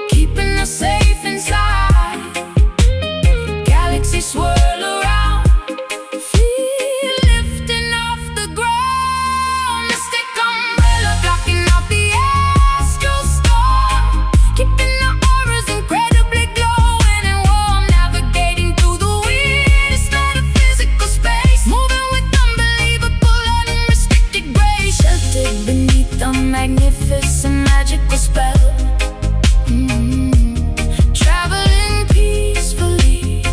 [SPEAKER 1] keeping us safe inside. Galaxies swirl around, feel lifting off the ground. Mystic umbrella blocking out the astral storm, keeping the auras incredibly glowing and warm, navigating through the weirdest metaphysical space, moving with unbelievable unrestricted grace, sheltered beneath the magnificent magical spell. Traveling peacefully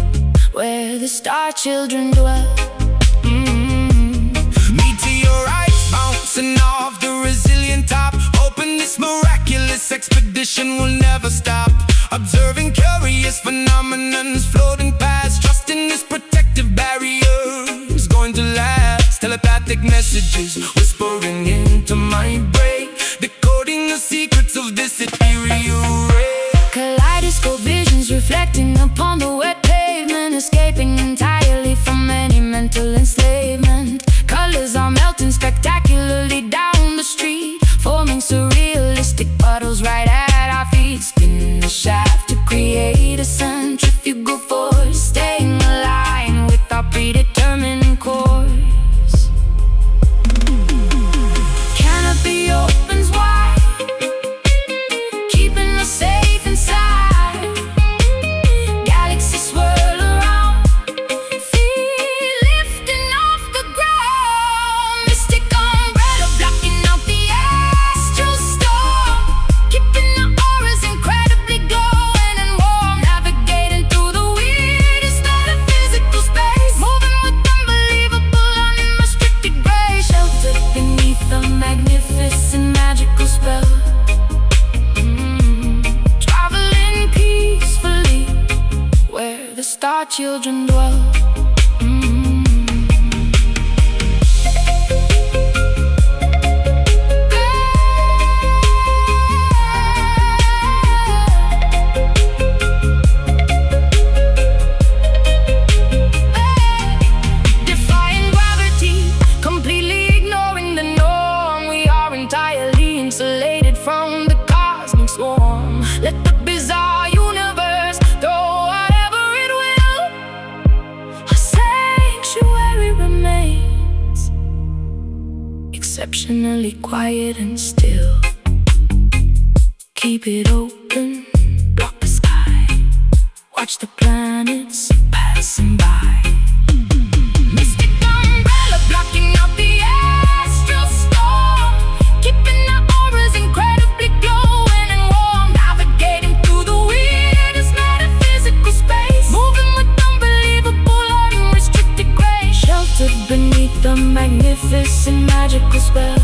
[SPEAKER 1] where the star children dwell.
[SPEAKER 2] Meteorites bouncing off the resilient top, hoping this miraculous expedition will never stop, observing curious phenomenons floating past, trusting this protective barrier is going to last. Telepathic messages whispering into my brain, decoding the secrets of this ethereal ray.
[SPEAKER 1] Kaleidoscope visions reflecting upon the wet pavement, escaping entirely from any mental enslavement. Colors are melting spectacularly down the street, forming surrealistic puddles right at our feet, spinning the shaft to create a centrifugal force, staying aligned with our predetermined course. Canopy opens wide, keeping us safe inside. Galaxies swirl around, feel lifting off the ground. Mystic umbrella blocking out the astral storm, keeping the auras incredibly glowing and warm, navigating through the weirdest metaphysical space, moving with unbelievable unrestricted grace, sheltered beneath the magnificent magical spell. Traveling peacefully where the star children dwell. Defying gravity, completely ignoring the norm, we are entirely insulated from the cosmic swarm. Let the bizarre universe throw whatever it will, a sanctuary remains, exceptionally quiet and still. Keep it open, block the sky, watch the planets passing by. Mystic umbrella blocking out the astral storm, keeping the auras incredibly glowing and warm, navigating through the weirdest metaphysical space, moving with unbelievable unrestricted grace, sheltered beneath the magnificent magical spell.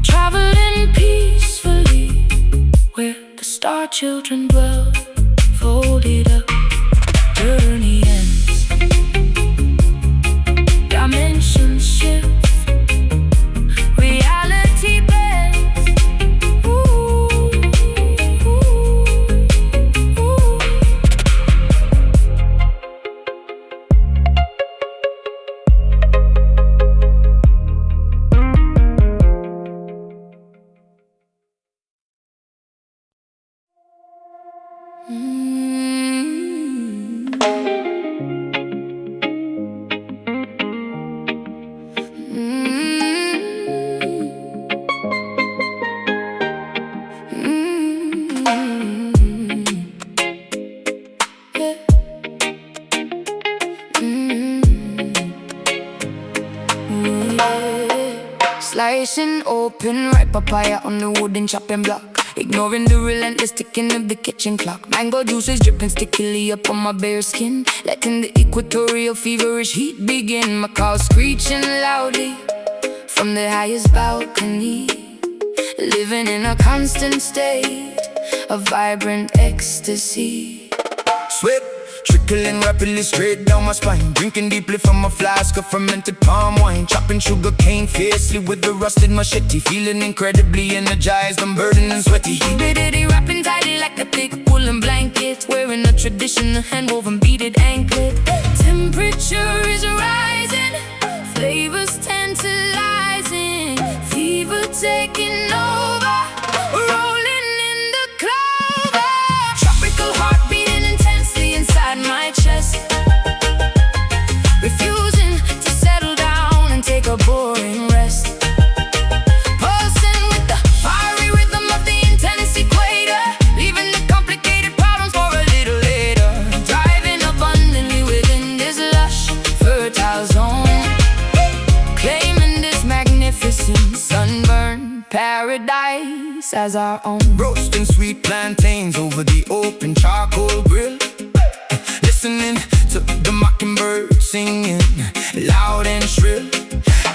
[SPEAKER 1] Traveling peacefully where the star children dwell, folded up, journey ends, dimensions shift, reality bends. Ooh, ooh, ooh. Mm. Slicing open ripe papaya on the wooden chopping block, ignoring the relentless ticking of the kitchen clock. Mango juices dripping stickily up on my bare skin, letting the equatorial feverish heat begin. My cow screeching loudly from the highest balcony, living in a constant state of vibrant ecstasy.
[SPEAKER 2] Sweat trickling rapidly straight down my spine, drinking deeply from a flask of fermented palm wine, chopping sugar cane fiercely with the rusted machete, feeling incredibly energized, unburdened and sweaty.
[SPEAKER 1] Humidity wrapping tightly like a thick woolen blanket, wearing a traditional hand-woven beaded anklet. Temperature is rising, flavors tantalizing, fever taking over, rolling in the clover. Tropical heart beating intensely inside my chest, refusing to settle down and take a boring rest. Pulsing with the fiery rhythm of the intense equator, leaving the complicated problems for a little later. Driving abundantly within this lush, fertile zone, claiming this magnificent sunburned paradise as our own.
[SPEAKER 2] Roasting sweet plantains over the open charcoal grill, listening to the mockingbird singing loud and shrill,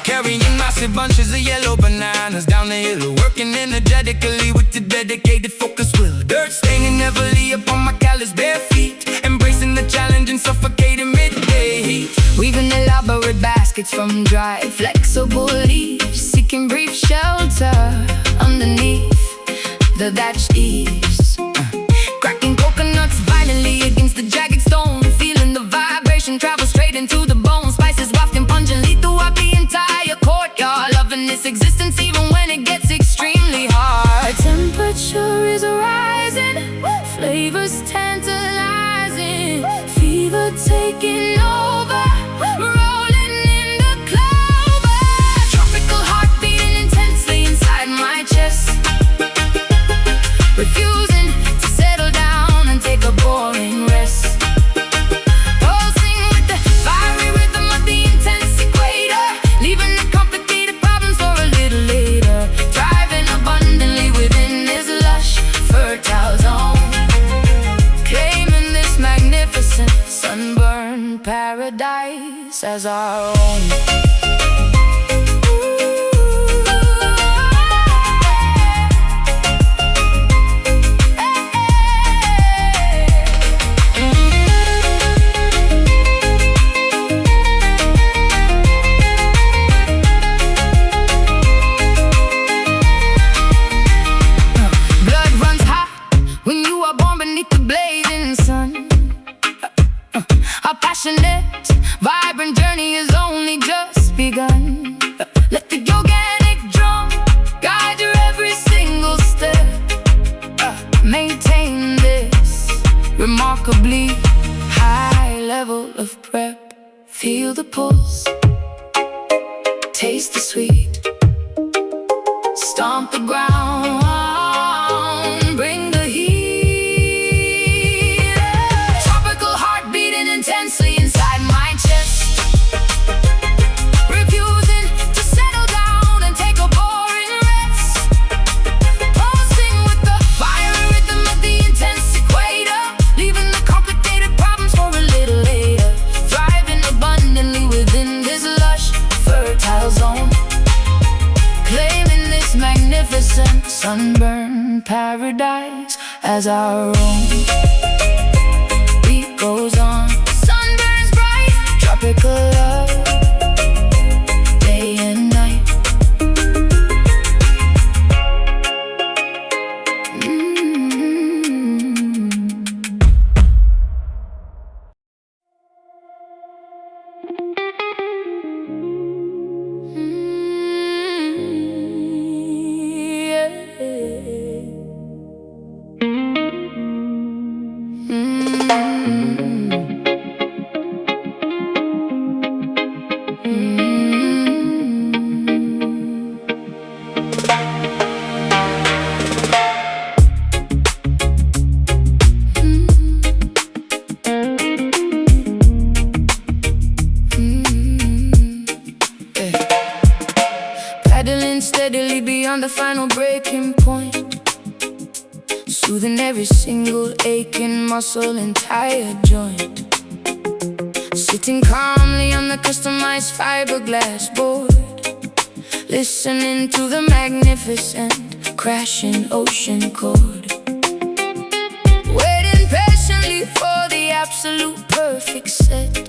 [SPEAKER 2] carrying massive bunches of yellow bananas down the hill, working energetically with the dedicated focus will. Dirt staining heavily upon my callous bare feet, embracing the challenge and suffocating midday heat.
[SPEAKER 1] Weaving elaborate baskets from dry, flexible leaves, seeking brief shelter underneath the thatched eaves. Cracking coconuts violently against the jagged stone, feeling the vibration travel straight into the bone. Spices wafting pungently throughout the entire courtyard, loving this existence even when it gets extremely hard. Temperature is rising, flavors tantalizing, fever taking over, rolling in the clover. Tropical heart beating intensely inside my chest, refusing to settle down and take a boring rest. Pulsing with the fiery rhythm of the intense equator, leaving the complicated problems for a little later. Thriving abundantly within this lush, fertile zone, claiming this magnificent sunburned paradise as our own. Our passionate, vibrant journey has only just begun. Let the organic drum guide your every single step. Maintain this remarkably high level of prep. Feel the pulse, taste the sweet, stomp the ground, bring the heat. Tropical heart beating intensely inside my chest, refusing to settle down and take a boring rest. Pulsing with the fiery rhythm of the intense equator, leaving the complicated problems for a little later. Thriving abundantly within this lush, fertile zone, claiming this magnificent sunburned paradise as our own. Beat goes on, sun burns bright, tropical love, day and night. traveling steadily beyond the final breaking point, soothing every single aching muscle and tired joint. Sitting calmly on the customized fiberglass board, listening to the magnificent crashing ocean chord, waiting patiently for the absolute perfect set,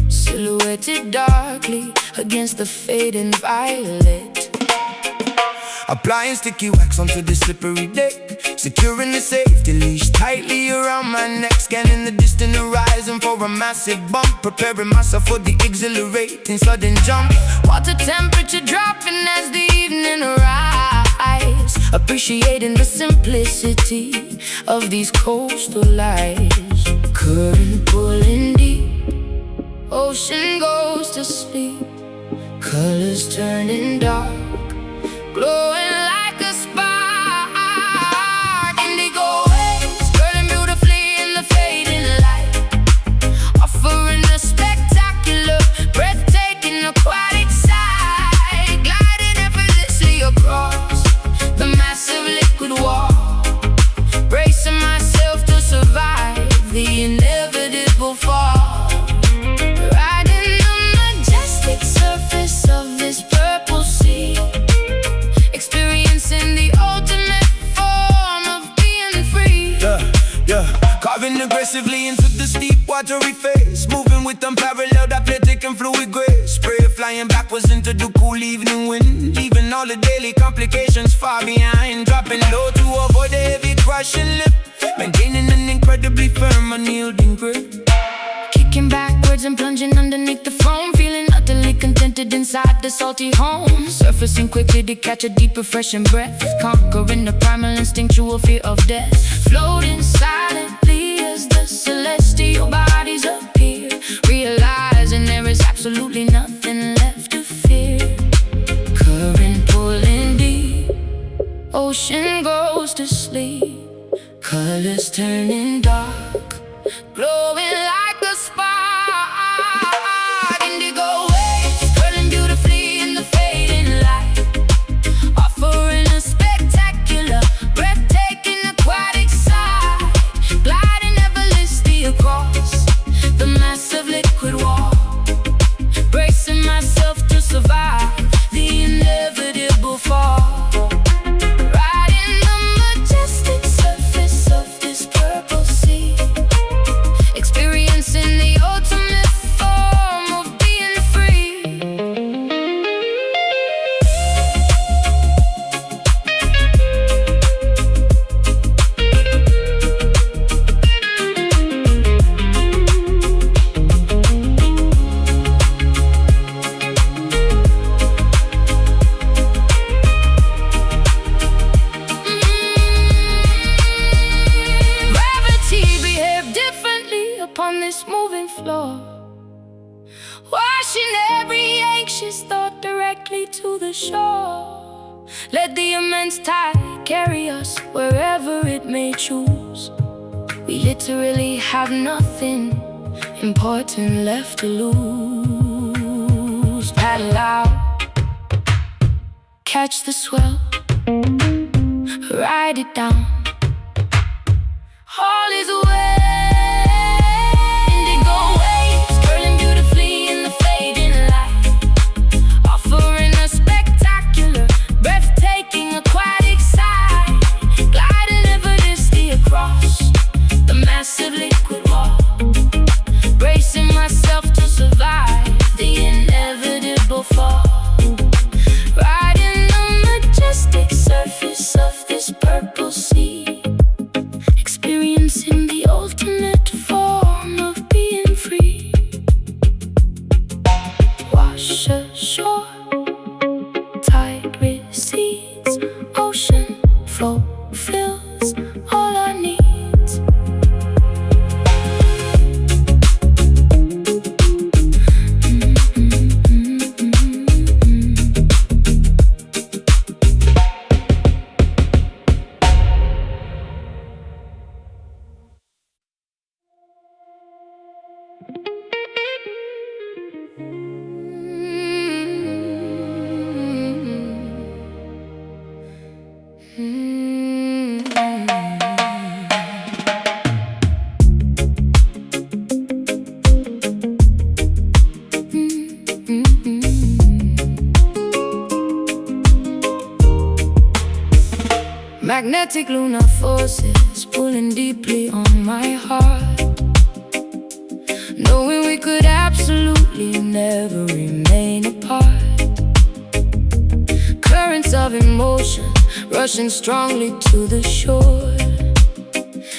[SPEAKER 1] silhouetted darkly against the fading violet.
[SPEAKER 2] Applying sticky wax onto the slippery deck, securing the safety leash tightly around my neck, scanning the distant horizon for a massive bump, preparing myself for the exhilarating sudden jump.
[SPEAKER 1] Water temperature dropping as the evening arrives, appreciating the simplicity of these coastal lights. Current pulling deep, ocean goes to sleep, colors turning dark, glowing like a spark. Indigo waves curling beautifully in the fading light, offering a spectacular, breathtaking aquatic sight, gliding effortlessly across the massive liquid wall, bracing myself to survive the inevitable fall. Riding the majestic surface of this purple sea, experiencing the ultimate form of being free.
[SPEAKER 2] Carving aggressively into the steep watery face, moving with unparalleled athletic and fluid grace. Spray flying backwards into the cool evening wind, leaving all the daily complications far behind. Dropping low to avoid the heavy crushing lip, maintaining an incredibly firm, unyielding grip.
[SPEAKER 1] Kicking backwards and plunging underneath the foam, feeling utterly contented inside the salty home. Surfacing quickly to catch a deep, refreshing breath, conquering the primal instinctual fear of death. Floating silently as the celestial bodies appear, realizing there is absolutely nothing left to fear. Current pulling deep, ocean goes to sleep, colors turning dark, glowing like a spark. Indigo waves curling beautifully in the fading light, offering a spectacular, breathtaking aquatic sight, gliding effortlessly across the massive liquid wall, bracing myself to survive the inevitable fall. Riding the majestic surface of this purple sea, experiencing the ultimate form of being free. Gravity behaved differently upon this moving floor, washing every anxious thought directly to the shore. Let the immense tide carry us wherever it may choose. We literally have nothing important left to lose. Paddle out, catch the swell, ride it down, all is well. Indigo waves curling beautifully in the fading light, offering a spectacular, breathtaking aquatic sight, gliding effortlessly across the massive liquid wall, bracing myself to survive the inevitable fall. Riding the majestic surface of this purple sea, experiencing the Magnetic lunar forces pulling deeply on my heart, knowing we could absolutely never remain apart. Currents of emotion rushing strongly to the shore,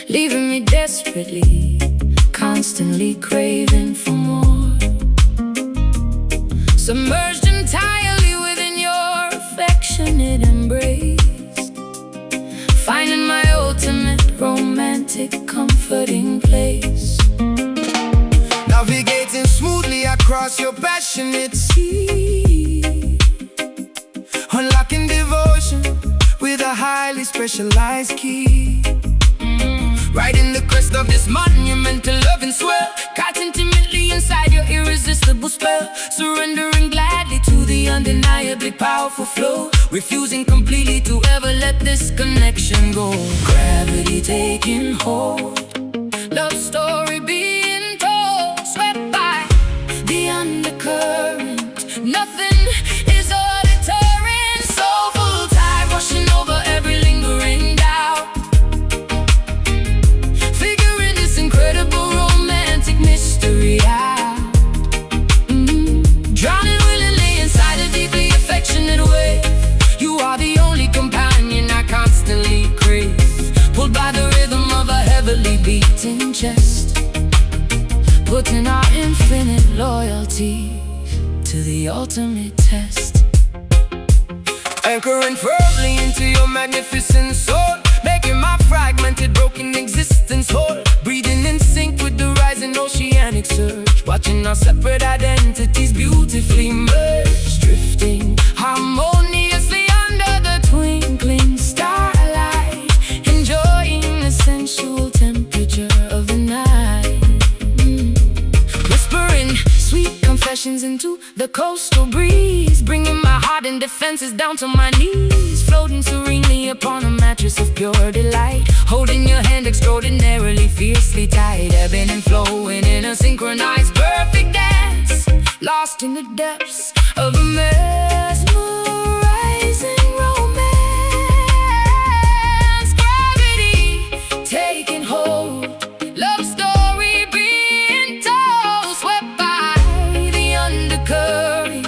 [SPEAKER 1] leaving me desperately, constantly craving for more. Submerged entirely within your affectionate embrace, finding my ultimate romantic comforting place.
[SPEAKER 2] Navigating smoothly across your passionate sea, unlocking devotion with a highly specialized key. Right in the crest of this monumental loving swell, caught intimately inside your irresistible spell, surrendering gladly to the undeniably powerful flow, refusing completely to ever let this connection go. Gravity taking hold,
[SPEAKER 1] Love story being told, swept by the undercurrent. Nothing is a deterrent. Soulful tide rushing over every lingering doubt, figuring this incredible romantic mystery out. Drowning willingly inside a deeply affectionate wave. You are the only companion I constantly crave, pulled by the rhythm of a heavily beating chest, putting our infinite loyalty to the ultimate test.
[SPEAKER 2] anchoring firmly into your magnificent soul, making my fragmented, broken existence whole. Breathing in sync with the rising oceanic surge, watching our separate identities beautifully merge, drifting harmoniously under the twinkling starlight, enjoying the sensual temperature of the night.
[SPEAKER 1] Whispering sweet confessions into the coastal breeze, bringing my heart and defenses down to my knees, floating serenely upon a mattress of pure delight, holding your hand extraordinarily fiercely tight, ebbing and flowing in a synchronized perfect dance, lost in the depths of a mesmerizing romance. Gravity taking hold, love story being told, swept by the undercurrent.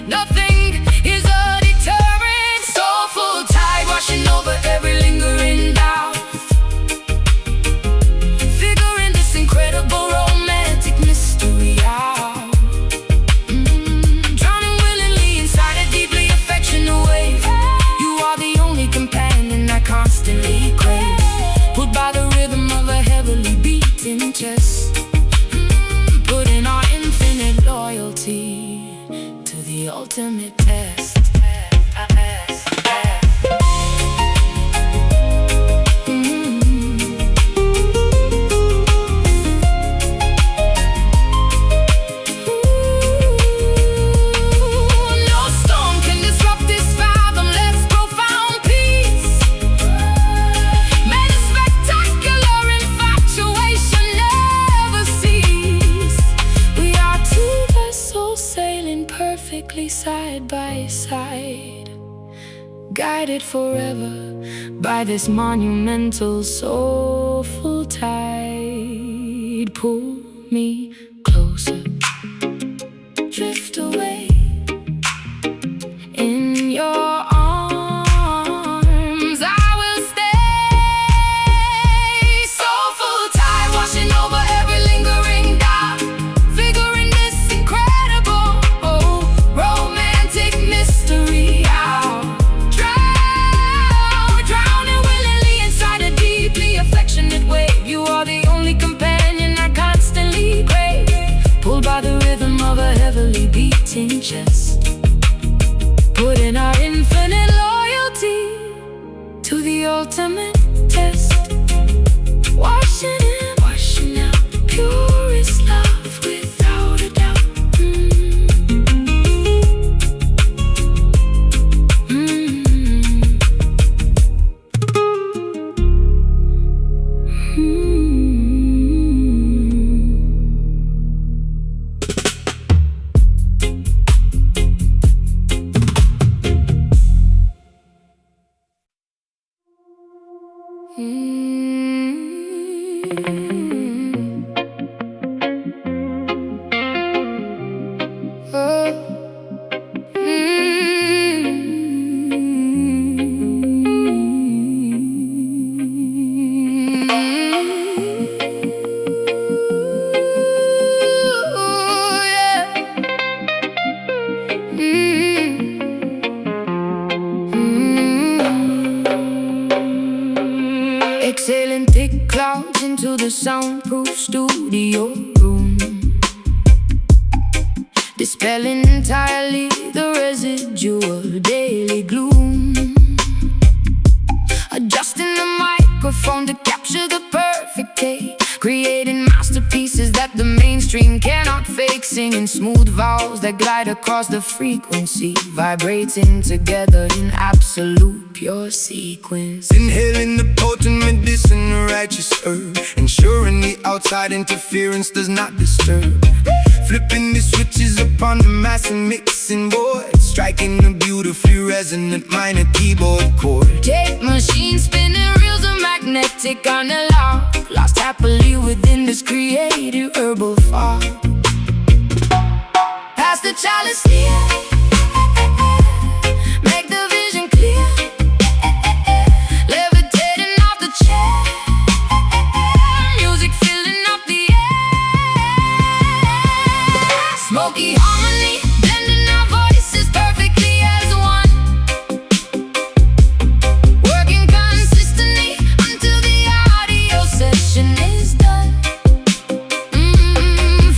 [SPEAKER 1] Nothing is a deterrent. Soulful tide washing over every lingering doubt, figuring this incredible romantic mystery out. Drowning willingly inside a deeply affectionate wave. You are the only companion I constantly crave, pulled by the rhythm of a heavily beating chest, putting our infinite loyalty to the ultimate test. No storm can disrupt this fathomless profound peace. May the spectacular infatuation never cease. We are two vessels sailing perfectly side by side, guided forever by this monumental soulful tide. Pull me closer, drift away in your arms. I will stay. Soulful tide washing over every lingering doubt, figuring this incredible romantic mystery out. Drowning willingly inside a deeply affectionate wave. You are the only companion I constantly crave, pulled by the rhythm of a heavily beating chest, putting our infinite loyalty to the ultimate test. Washing in, washing out the purest love without a doubt. a soundproof studio room, dispelling entirely the residual daily gloom. Adjusting the microphone to capture the perfect take, creating masterpieces that the mainstream cannot fake. Singing smooth vowels that glide across the frequency, vibrating together in absolute pure sequence.
[SPEAKER 2] Inhaling the potent medicine, a righteous herb, ensuring the outside interference does not disturb. Flipping the switches upon the mass and mixing board, striking a beautifully resonant minor keyboard chord.
[SPEAKER 1] Tape machine spinning, reels are magnetic on the lock, lost happily within this creative herbal fog. Pass the chalice near, make the vision clear, levitating off the chair, music filling up the air. Smoky harmony, blending our voices perfectly as one, working consistently until the audio session is done.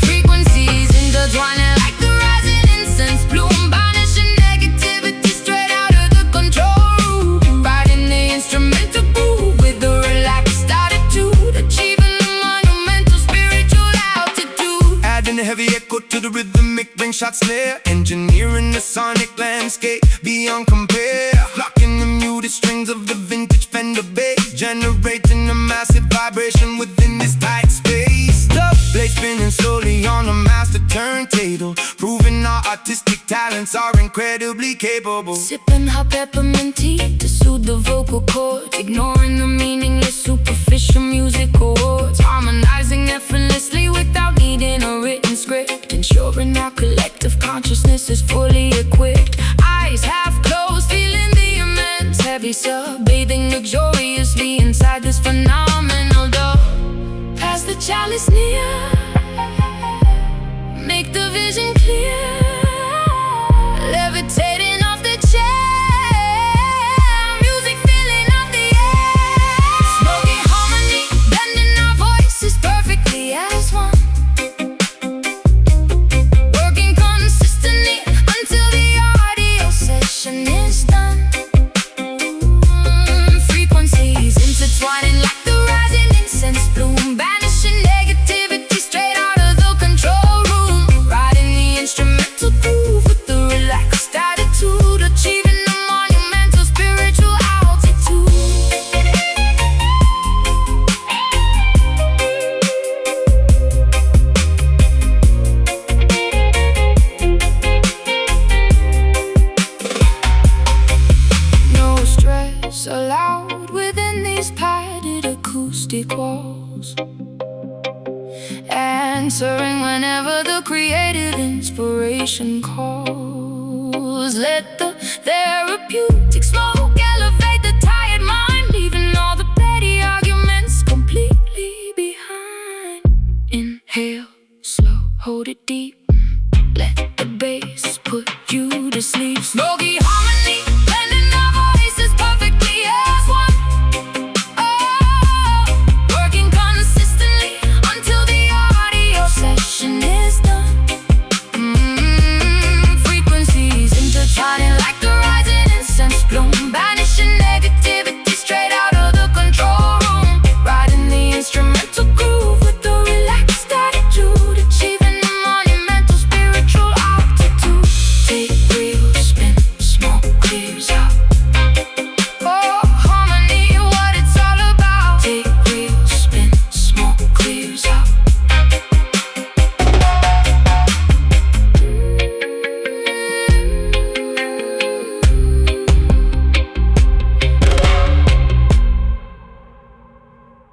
[SPEAKER 1] Frequencies intertwining like the rising incense bloom, banishing negativity straight out of the control room. Riding the instrumental groove with a relaxed attitude, achieving the monumental spiritual altitude.
[SPEAKER 2] Adding a heavy echo to the rhythmic ring shot snare, engineering the sonic landscape beyond compare. Locking the muted strings of the vintage Fender bass, generating a massive vibration within this tight space. The blade spinning slowly on a master turntable, proving our artistic talents are incredibly capable.
[SPEAKER 1] Sipping hot peppermint tea to soothe the vocal cords, ignoring the meaningless superficial music awards, harmonizing effortlessly without needing a written script, ensuring our collective consciousness is fully equipped. Eyes half closed, feeling the immense heavy sub, bathing luxuriously inside this phenomenal dove. Pass the chalice near, make the vision clear, levitating off the chair, music filling up the air. Smoky harmony, blending our voices perfectly as one, working consistently until the audio session is done. Frequencies intertwining like the rising incense bloom, banishing negativity straight out of the control room. Riding the instrumental groove with a relaxed attitude, achieving the monumental spiritual altitude. No stress allowed within these padded acoustic walls, answering whenever the creative inspiration calls. Let the therapeutic